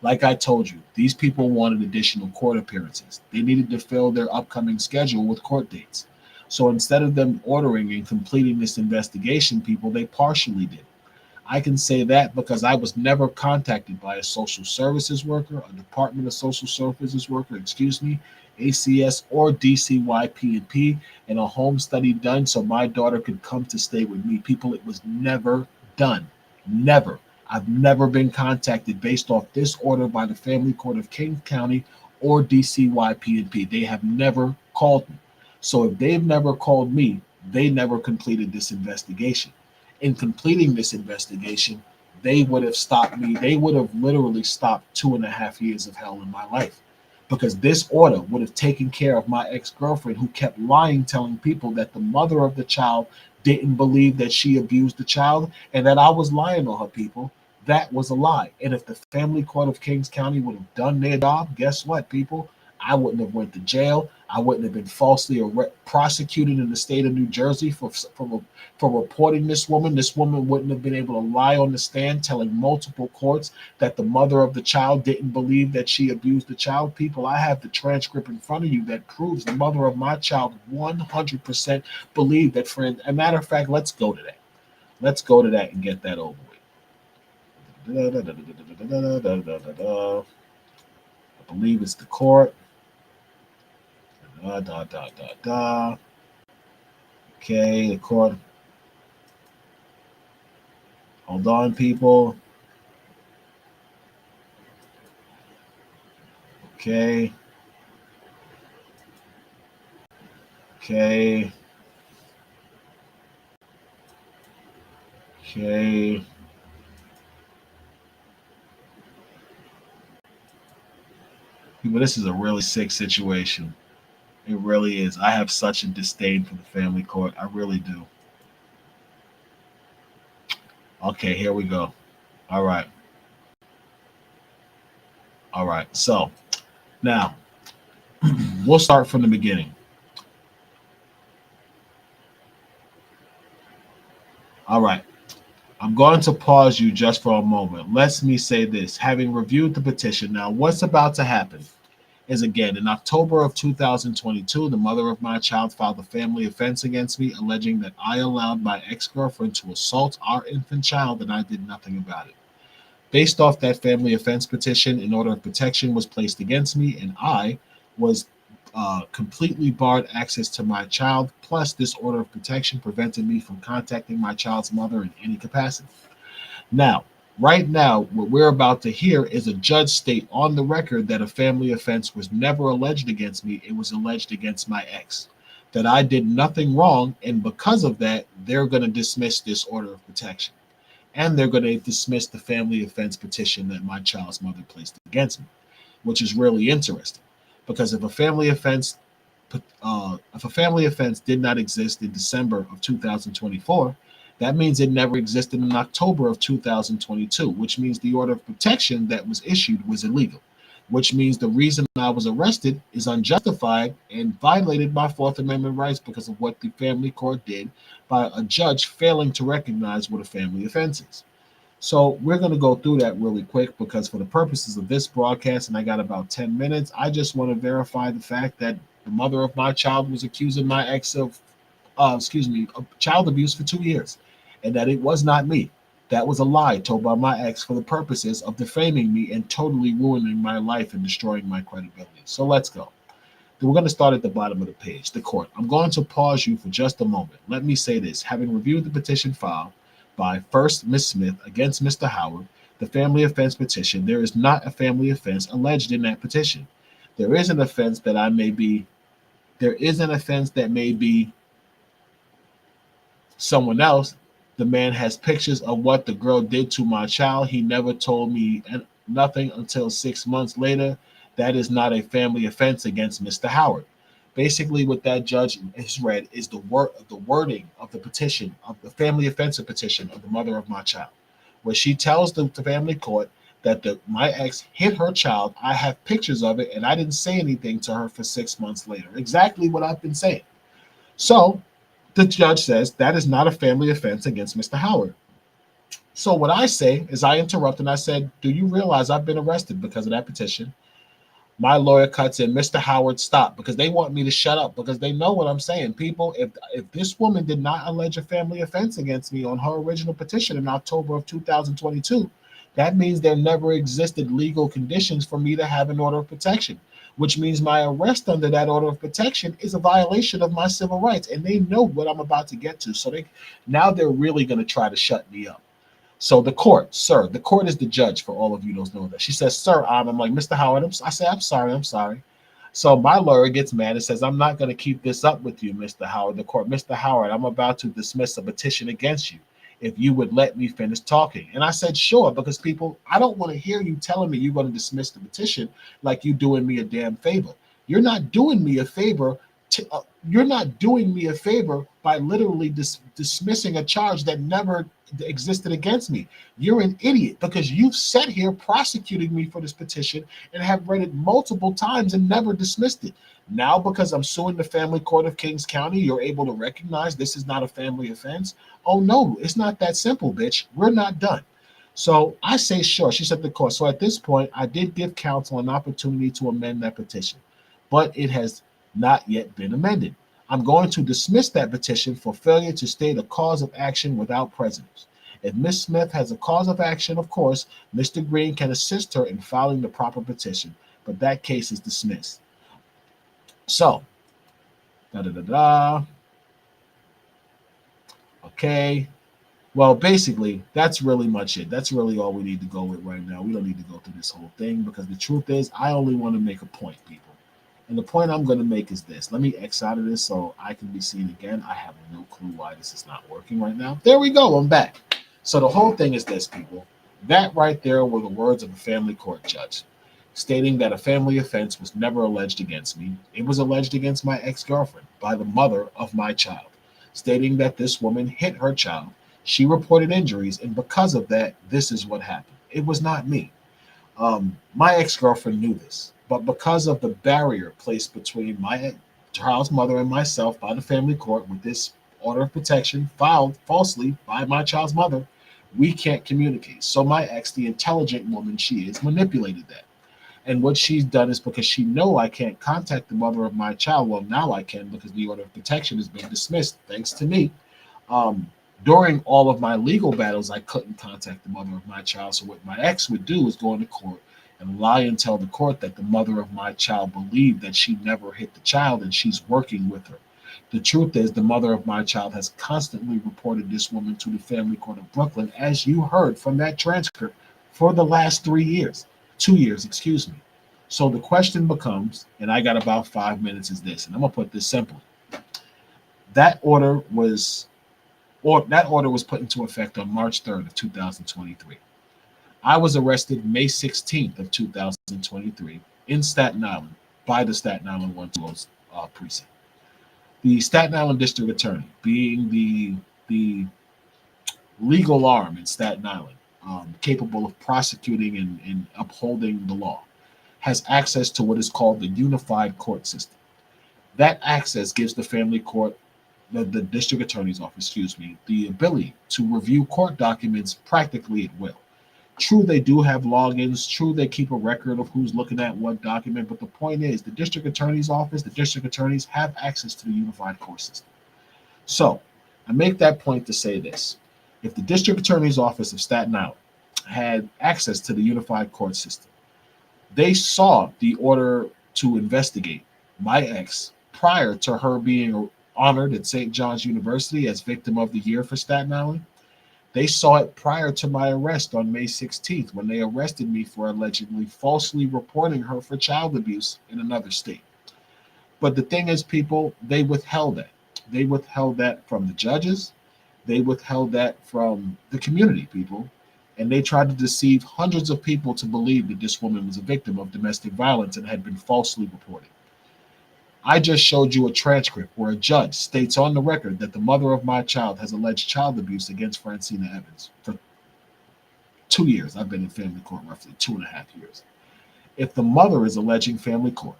like I told you, these people wanted additional court appearances. They needed to fill their upcoming schedule with court dates. So instead of them ordering and completing this investigation, people, they partially did. I can say that because I was never contacted by a social services worker, a Department of Social Services worker, ACS or DCYP&P, and a home study done so my daughter could come to stay with me. People, it was never done. Never. I've never been contacted based off this order by the Family Court of King County or DCYP&P. They have never called me. So if they've never called me, they never completed this investigation. In completing this investigation, they would have stopped me. They would have literally stopped 2.5 years of hell in my life because this order would have taken care of my ex-girlfriend who kept lying, telling people that the mother of the child didn't believe that she abused the child and that I was lying on her, people. That was a lie. And if the family court of Kings County would have done their job, guess what, people? I wouldn't have went to jail. I wouldn't have been falsely prosecuted in the state of New Jersey for reporting this woman. This woman wouldn't have been able to lie on the stand telling multiple courts that the mother of the child didn't believe that she abused the child. People, I have the transcript in front of you that proves the mother of my child 100% believed that friend. As a matter of fact, let's go to that. Let's go to that and get that over with. I believe it's the court. Okay, the court. Hold on, people. Okay. Okay. Okay. People, this is a really sick situation. It really is. I have such a disdain for the family court. I really do. Okay, here we go. All right. All right. So Now, we'll start from the beginning. All right. I'm going to pause you just for a moment. Let me say this. Having reviewed the petition, now what's about to happen is again, in October of 2022, the mother of my child filed a family offense against me, alleging that I allowed my ex girlfriend to assault our infant child and I did nothing about it. Based off that family offense petition, an order of protection was placed against me, and I was completely barred access to my child. Plus, this order of protection prevented me from contacting my child's mother in any capacity. Now, right now, what we're about to hear is a judge state on the record that a family offense was never alleged against me. It was alleged against my ex, that I did nothing wrong. And because of that, they're going to dismiss this order of protection. And they're going to dismiss the family offense petition that my child's mother placed against me, which is really interesting. Because if a family offense did not exist in December of 2024, that means it never existed in October of 2022, which means the order of protection that was issued was illegal, which means the reason I was arrested is unjustified and violated my Fourth Amendment rights because of what the family court did by a judge failing to recognize what a family offense is. So we're going to go through that really quick because for the purposes of this broadcast, and I got about 10 minutes, I just want to verify the fact that the mother of my child was accusing my ex of child abuse for 2 years, and that it was not me. That was a lie told by my ex for the purposes of defaming me and totally ruining my life and destroying my credibility. So let's go. We're going to start at the bottom of the page, the court. I'm going to pause you for just a moment. Let me say this. Having reviewed the petition filed by first Ms. Smith against Mr. Howard, the family offense petition, there is not a family offense alleged in that petition. There is an offense that I may be, there is an offense that may be someone else. The man has pictures of what the girl did to my child. He never told me nothing until 6 months later. That is not a family offense against Mr. Howard. Basically, what that judge has read is the wording of the petition, of the family offensive petition of the mother of my child, where she tells the family court that my ex hit her child. I have pictures of it, and I didn't say anything to her for 6 months later. Exactly what I've been saying. So the judge says that is not a family offense against Mr. Howard. So what I say is I interrupt and I said, do you realize I've been arrested because of that petition? My lawyer cuts in, Mr. Howard, stop, because they want me to shut up because they know what I'm saying. People, if this woman did not allege a family offense against me on her original petition in October of 2022, that means there never existed legal conditions for me to have an order of protection, which means my arrest under that order of protection is a violation of my civil rights. And they know what I'm about to get to. So they're really going to try to shut me up. So the court, sir, the court is the judge for all of you those know that. She says, sir, I'm like, Mr. Howard, I say, I'm sorry. So my lawyer gets mad and says, I'm not going to keep this up with you, Mr. Howard. The court, Mr. Howard, I'm about to dismiss a petition against you if you would let me finish talking. And I said, sure, because people, I don't want to hear you telling me you're going to dismiss the petition like you're doing me a damn favor. You're not doing me a favor. You're not doing me a favor by literally dismissing a charge that never existed against me. You're an idiot because you've sat here prosecuting me for this petition and have read it multiple times and never dismissed it. Now, because I'm suing the family court of Kings County, you're able to recognize this is not a family offense. Oh, no, it's not that simple, bitch. We're not done. So I say, sure. She said the court. So at this point, I did give counsel an opportunity to amend that petition, but it has not yet been amended. I'm going to dismiss that petition for failure to state a cause of action without prejudice. If Ms. Smith has a cause of action, of course, Mr. Green can assist her in filing the proper petition, but that case is dismissed. So, okay. Well, basically, that's really much it. That's really all we need to go with right now. We don't need to go through this whole thing because the truth is, I only want to make a point, people. And the point I'm going to make is this. Let me X out of this so I can be seen again. I have no clue why this is not working right now. There we go. I'm back. So the whole thing is this, people. That right there were the words of a family court judge, stating that a family offense was never alleged against me. It was alleged against my ex-girlfriend by the mother of my child, stating that this woman hit her child. She reported injuries, and because of that, this is what happened. It was not me. My ex-girlfriend knew this. But because of the barrier placed between my child's mother and myself by the family court with this order of protection filed falsely by my child's mother, we can't communicate. So my ex, the intelligent woman she is, manipulated that. And what she's done is because she know I can't contact the mother of my child. Well, now I can because the order of protection has been dismissed, thanks to me. Um, During all of my legal battles, I couldn't contact the mother of my child. So what my ex would do is go into court and lie and tell the court that the mother of my child believed that she never hit the child and she's working with her. The truth is, the mother of my child has constantly reported this woman to the family court of Brooklyn, as you heard from that transcript, for the last 3 years, 2 years, excuse me. So the question becomes, and I got about 5 minutes, is this, and I'm gonna put this simply. That order was that order was put into effect on March 3rd of 2023. I was arrested May 16th of 2023 in Staten Island by the Staten Island 120 precinct. The Staten Island District Attorney, being the legal arm in Staten Island, capable of prosecuting and upholding the law, has access to what is called the unified court system. That access gives the family court, the district attorney's office, excuse me, the ability to review court documents practically at will. True, they do have logins. True, they keep a record of who's looking at what document. But the point is, the district attorney's office, the district attorneys have access to the unified court system. So I make that point to say this. If the district attorney's office of Staten Island had access to the unified court system, they saw the order to investigate my ex prior to her being honored at St. John's University as Victim of the Year for Staten Island. They saw it prior to my arrest on May 16th when they arrested me for allegedly falsely reporting her for child abuse in another state. But the thing is, people, they withheld that. They withheld that from the judges. They withheld that from the community, people. And they tried to deceive hundreds of people to believe that this woman was a victim of domestic violence and had been falsely reported. I just showed you a transcript where a judge states on the record that the mother of my child has alleged child abuse against Francina Evans for 2 years. I've been in family court roughly 2.5 years. If the mother is alleging family court,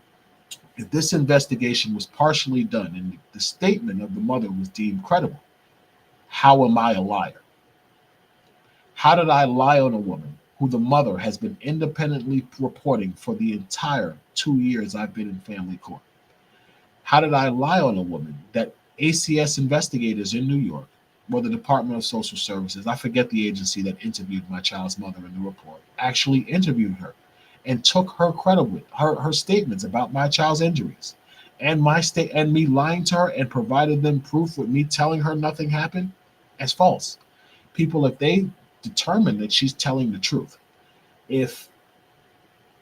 if this investigation was partially done and the statement of the mother was deemed credible, how am I a liar? How did I lie on a woman who the mother has been independently reporting for the entire 2 years I've been in family court? How did I lie on a woman that ACS investigators in New York, or the Department of Social Services, I forget the agency that interviewed my child's mother in the report, actually interviewed her and took her credible, her statements about my child's injuries and me lying to her and provided them proof with me telling her nothing happened as false. People, if they determine that she's telling the truth, if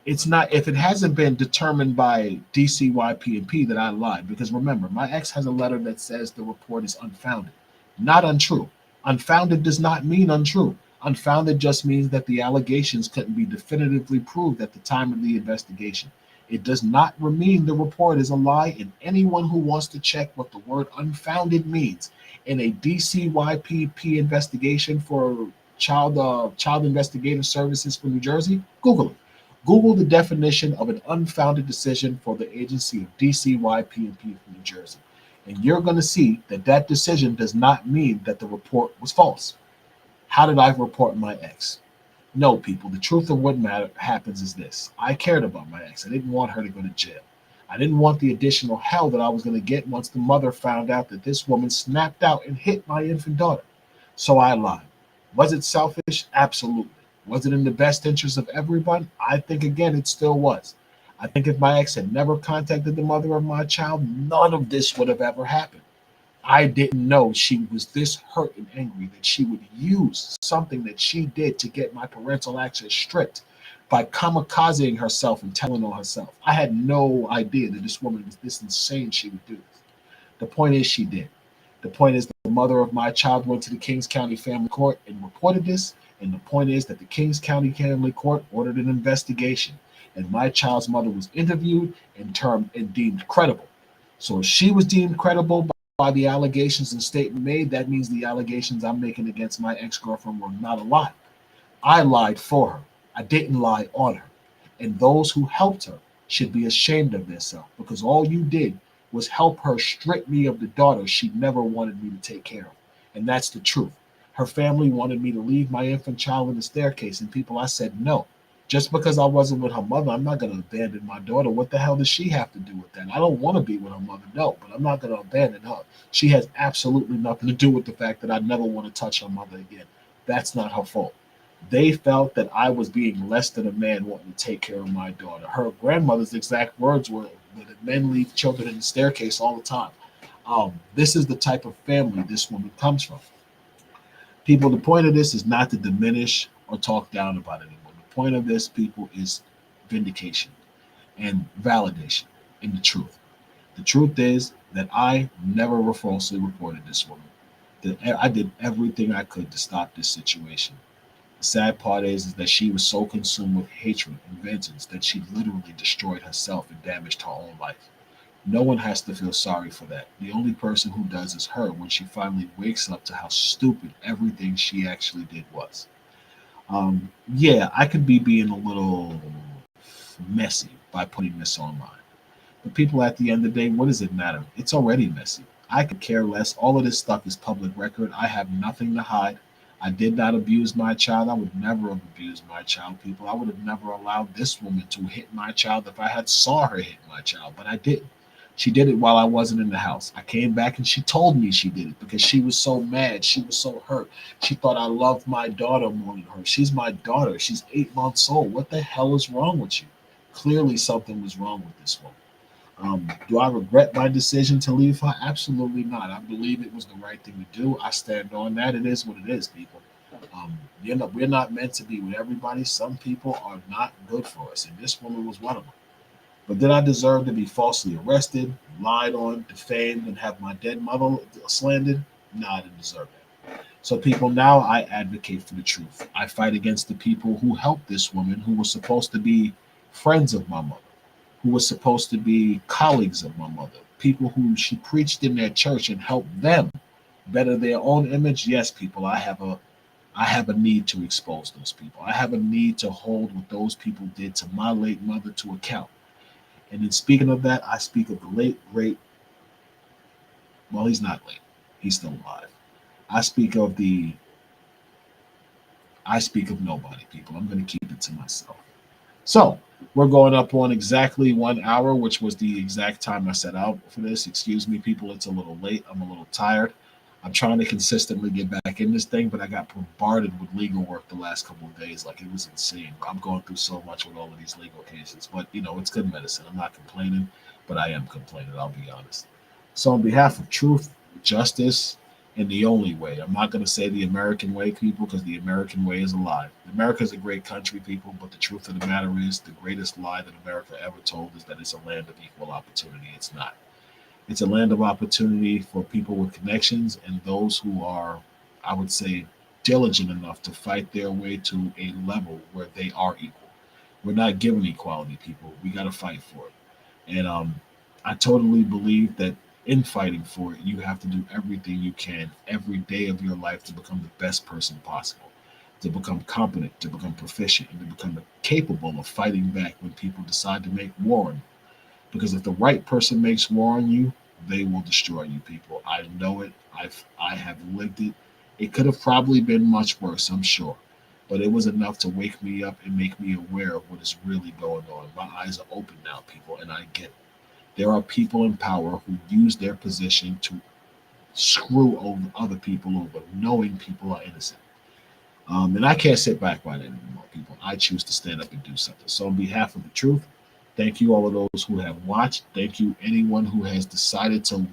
it hasn't been determined by DCYP&P that I lied, because remember, my ex has a letter that says the report is unfounded, not untrue. Unfounded does not mean untrue. Unfounded just means that the allegations couldn't be definitively proved at the time of the investigation. It does not mean the report is a lie, and anyone who wants to check what the word unfounded means in a DCYP&P investigation for child investigative services for New Jersey, Google it. Google the definition of an unfounded decision for the agency of DCYP&P from New Jersey, and you're going to see that that decision does not mean that the report was false. How did I report my ex? No, people, the truth of what happens is this. I cared about my ex. I didn't want her to go to jail. I didn't want the additional hell that I was going to get once the mother found out that this woman snapped out and hit my infant daughter. So I lied. Was it selfish? Absolutely. Was it in the best interest of everyone? I think, again, it still was. I think if my ex had never contacted the mother of my child, none of this would have ever happened. I didn't know she was this hurt and angry that she would use something that she did to get my parental access stripped by kamikazing herself and telling on herself. I had no idea that this woman was this insane she would do this. The point is she did. The point is the mother of my child went to the Kings County Family Court and reported this. And the point is that the Kings County Family Court ordered an investigation, and my child's mother was interviewed and termed and deemed credible. So if she was deemed credible by the allegations and statement made, that means the allegations I'm making against my ex-girlfriend were not a lie. I lied for her. I didn't lie on her. And those who helped her should be ashamed of themselves because all you did was help her strip me of the daughter she never wanted me to take care of. And that's the truth. Her family wanted me to leave my infant child in the staircase, and people, I said no. Just because I wasn't with her mother, I'm not going to abandon my daughter. What the hell does she have to do with that? I don't want to be with her mother, no, but I'm not going to abandon her. She has absolutely nothing to do with the fact that I never want to touch her mother again. That's not her fault. They felt that I was being less than a man wanting to take care of my daughter. Her grandmother's exact words were that men leave children in the staircase all the time. This is the type of family this woman comes from. People, the point of this is not to diminish or talk down about anyone. The point of this, people, is vindication and validation in the truth. The truth is that I never falsely reported this woman. That I did everything I could to stop this situation. The sad part is that she was so consumed with hatred and vengeance that she literally destroyed herself and damaged her own life. No one has to feel sorry for that. The only person who does is her when she finally wakes up to how stupid everything she actually did was. Yeah, I could be being a little messy by putting this online. But people, at the end of the day, what does it matter? It's already messy. I could care less. All of this stuff is public record. I have nothing to hide. I did not abuse my child. I would never have abused my child, people. I would have never allowed this woman to hit my child if I had saw her hit my child, but I didn't. She did it while I wasn't in the house. I came back and she told me she did it because she was so mad. She was so hurt. She thought I loved my daughter more than her. She's my daughter. She's 8 months old. What the hell is wrong with you? Clearly, something was wrong with this woman. Do I regret my decision to leave her? Absolutely not. I believe it was the right thing to do. I stand on that. It is what it is, people. We're not meant to be with everybody. Some people are not good for us, and this woman was one of them. But did I deserve to be falsely arrested, lied on, defamed, and have my dead mother slandered? No, I didn't deserve that. So, people, now I advocate for the truth. I fight against the people who helped this woman, who was supposed to be friends of my mother, who was supposed to be colleagues of my mother, people who she preached in their church and helped them better their own image. Yes, people, I have a need to expose those people. I have a need to hold what those people did to my late mother to account. And in speaking of that, I speak of the late, great, well, he's not late. He's still alive. I speak of the, I speak of nobody, people. I'm going to keep it to myself. So we're going up on exactly 1 hour, which was the exact time I set out for this. Excuse me, people. It's a little late. I'm a little tired. I'm trying to consistently get back in this thing, but I got bombarded with legal work the last couple of days. Like, it was insane. I'm going through so much with all of these legal cases, but it's good medicine. I'm not complaining, but I am complaining. I'll be honest. So, on behalf of truth, justice, and the only way, I'm not going to say the American way, people, because the American way is a lie. America is a great country, people, but the truth of the matter is the greatest lie that America ever told is that it's a land of equal opportunity. It's not. It's a land of opportunity for people with connections and those who are, I would say, diligent enough to fight their way to a level where they are equal. We're not given equality, people. We got to fight for it. And I totally believe that in fighting for it, you have to do everything you can every day of your life to become the best person possible, to become competent, to become proficient, and to become capable of fighting back when people decide to make war on you. Because if the right person makes war on you, they will destroy you, people. I know it. I have lived it. It could have probably been much worse, I'm sure. But it was enough to wake me up and make me aware of what is really going on. My eyes are open now, people, and I get it. There are people in power who use their position to screw over other people over, knowing people are innocent. And I can't sit back by that anymore, people. I choose to stand up and do something. So, on behalf of the truth, thank you, all of those who have watched. Thank you, anyone who has decided to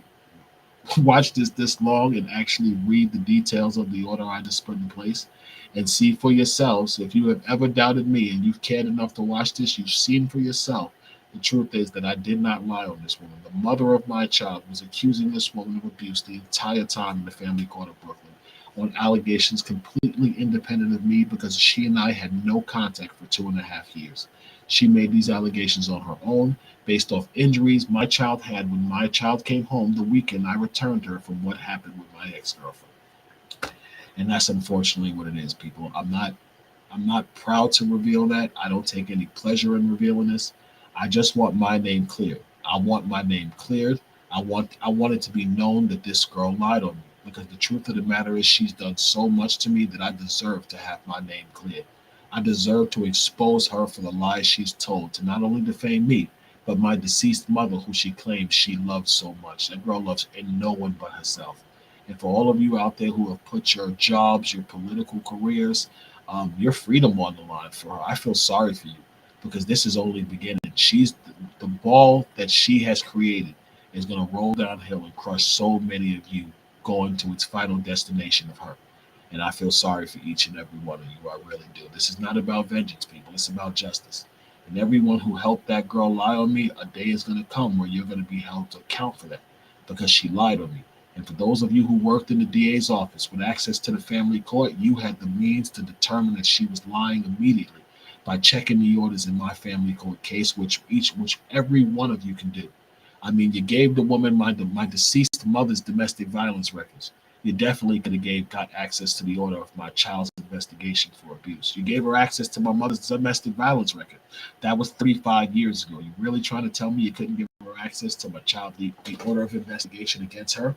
watch this long and actually read the details of the order I just put in place and see for yourselves. If you have ever doubted me and you've cared enough to watch this, you've seen for yourself. The truth is that I did not lie on this woman. The mother of my child was accusing this woman of abuse the entire time in the family court of Brooklyn on allegations completely independent of me because she and I had no contact for 2.5 years. She made these allegations on her own based off injuries my child had when my child came home the weekend I returned her from what happened with my ex-girlfriend. And that's unfortunately what it is, people. I'm not proud to reveal that. I don't take any pleasure in revealing this. I just want my name cleared. I want my name cleared. I want it to be known that this girl lied on me, because the truth of the matter is she's done so much to me that I deserve to have my name cleared. I deserve to expose her for the lies she's told, to not only defame me, but my deceased mother, who she claims she loved so much. That girl loves in no one but herself. And for all of you out there who have put your jobs, your political careers, your freedom on the line for her, I feel sorry for you, because this is only beginning. She's the ball that she has created is going to roll downhill and crush so many of you, going to its final destination of her. And I feel sorry for each and every one of you. I really do. This is not about vengeance, people. It's about justice. And everyone who helped that girl lie on me, a day is going to come where you're going to be held to account for that, because she lied on me. And for those of you who worked in the DA's office with access to the family court, you had the means to determine that she was lying immediately by checking the orders in my family court case, which every one of you can do. I mean, you gave the woman my deceased mother's domestic violence records. You definitely could have got access to the order of my child's investigation for abuse. You gave her access to my mother's domestic violence record. That was 35 years ago. You really trying to tell me you couldn't give her access to my child, the order of investigation against her?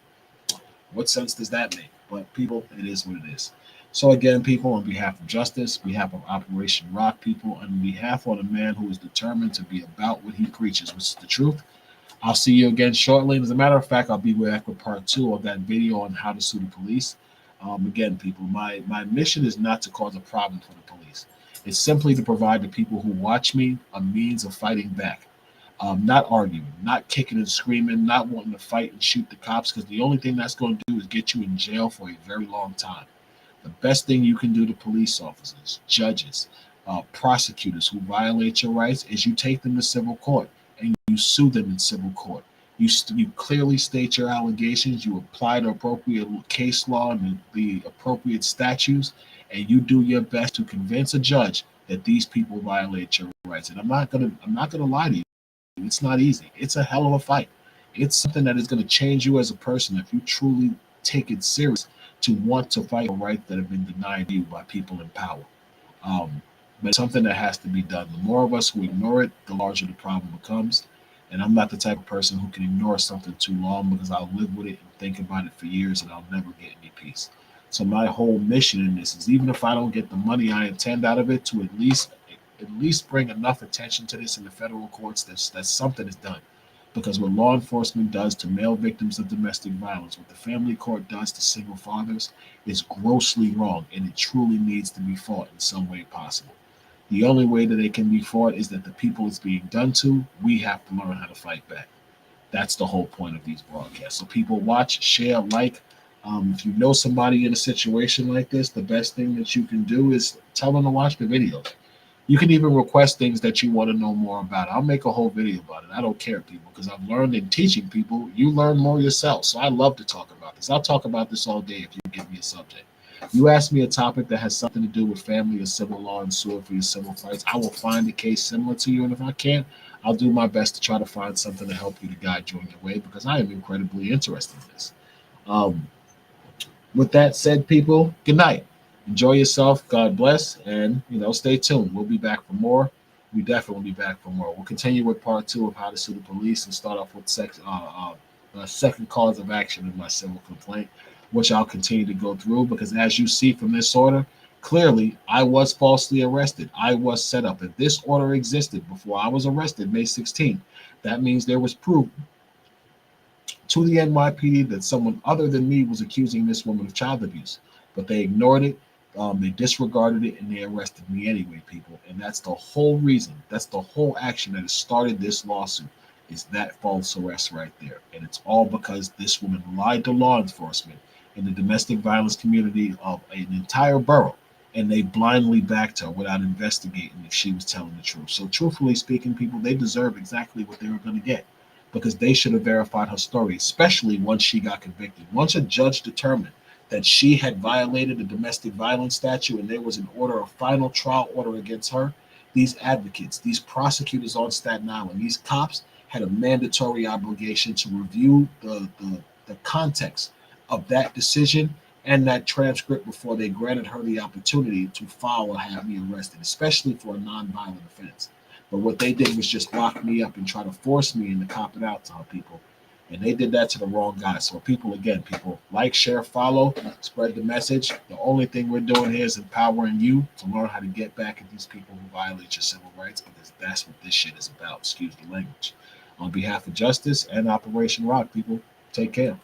What sense does that make? But people, it is what it is. So again, people, on behalf of justice, on behalf of Operation Rock, people, and on behalf of a man who is determined to be about what he preaches, which is the truth, I'll see you again shortly. And as a matter of fact, I'll be back with part 2 of that video on how to sue the police. Again, people, my mission is not to cause a problem for the police. It's simply to provide the people who watch me a means of fighting back. Not arguing, not kicking and screaming, not wanting to fight and shoot the cops, because the only thing that's going to do is get you in jail for a very long time. The best thing you can do to police officers, judges, prosecutors who violate your rights is you take them to civil court and you sue them in civil court. You clearly state your allegations, you apply the appropriate case law and the appropriate statutes, and you do your best to convince a judge that these people violate your rights. And I'm not gonna lie to you. It's not easy. It's a hell of a fight. It's something that is going to change you as a person if you truly take it serious to want to fight for rights that have been denied you by people in power. But it's something that has to be done. The more of us who ignore it, the larger the problem becomes. And I'm not the type of person who can ignore something too long, because I'll live with it and think about it for years and I'll never get any peace. So my whole mission in this is, even if I don't get the money I intend out of it, to at least bring enough attention to this in the federal courts that something is done. Because what law enforcement does to male victims of domestic violence, what the family court does to single fathers, is grossly wrong, and it truly needs to be fought in some way possible. The only way that it can be fought is that the people it's being done to, we have to learn how to fight back. That's the whole point of these broadcasts. So people watch, share, like. If you know somebody in a situation like this, the best thing that you can do is tell them to watch the videos. You can even request things that you want to know more about. I'll make a whole video about it. I don't care, people, because I've learned in teaching people, you learn more yourself. So I love to talk about this. I'll talk about this all day if you give me a subject. You ask me a topic that has something to do with family or civil law and sue for your civil fights, I will find a case similar to you. And if I can't, I'll do my best to try to find something to help you, to guide you on your way, because I am incredibly interested in this. Um, with that said, people, good night. Enjoy yourself. God bless. And, stay tuned. We'll be back for more. We definitely will be back for more. We'll continue with part 2 of how to sue the police, and start off with second cause of action in my civil complaint, which I'll continue to go through, because as you see from this order, clearly I was falsely arrested. I was set up. If this order existed before I was arrested May 16th, that means there was proof to the NYPD that someone other than me was accusing this woman of child abuse. But they ignored it, they disregarded it, and they arrested me anyway, people. And that's the whole reason, that's the whole action that has started this lawsuit, is that false arrest right there. And it's all because this woman lied to law enforcement in the domestic violence community of an entire borough, and they blindly backed her without investigating if she was telling the truth. So truthfully speaking, people, they deserve exactly what they were going to get, because they should have verified her story, especially once she got convicted. Once a judge determined that she had violated the domestic violence statute and there was an order, a final trial order against her, these advocates, these prosecutors on Staten Island, these cops had a mandatory obligation to review the context of that decision and that transcript before they granted her the opportunity to file or have me arrested, especially for a nonviolent offense. But what they did was just lock me up and try to force me into copping out to people. And they did that to the wrong guy. So people, again, people like, share, follow, spread the message. The only thing we're doing here is empowering you to learn how to get back at these people who violate your civil rights, because that's what this shit is about. Excuse the language. On behalf of justice and Operation Rock, people, take care.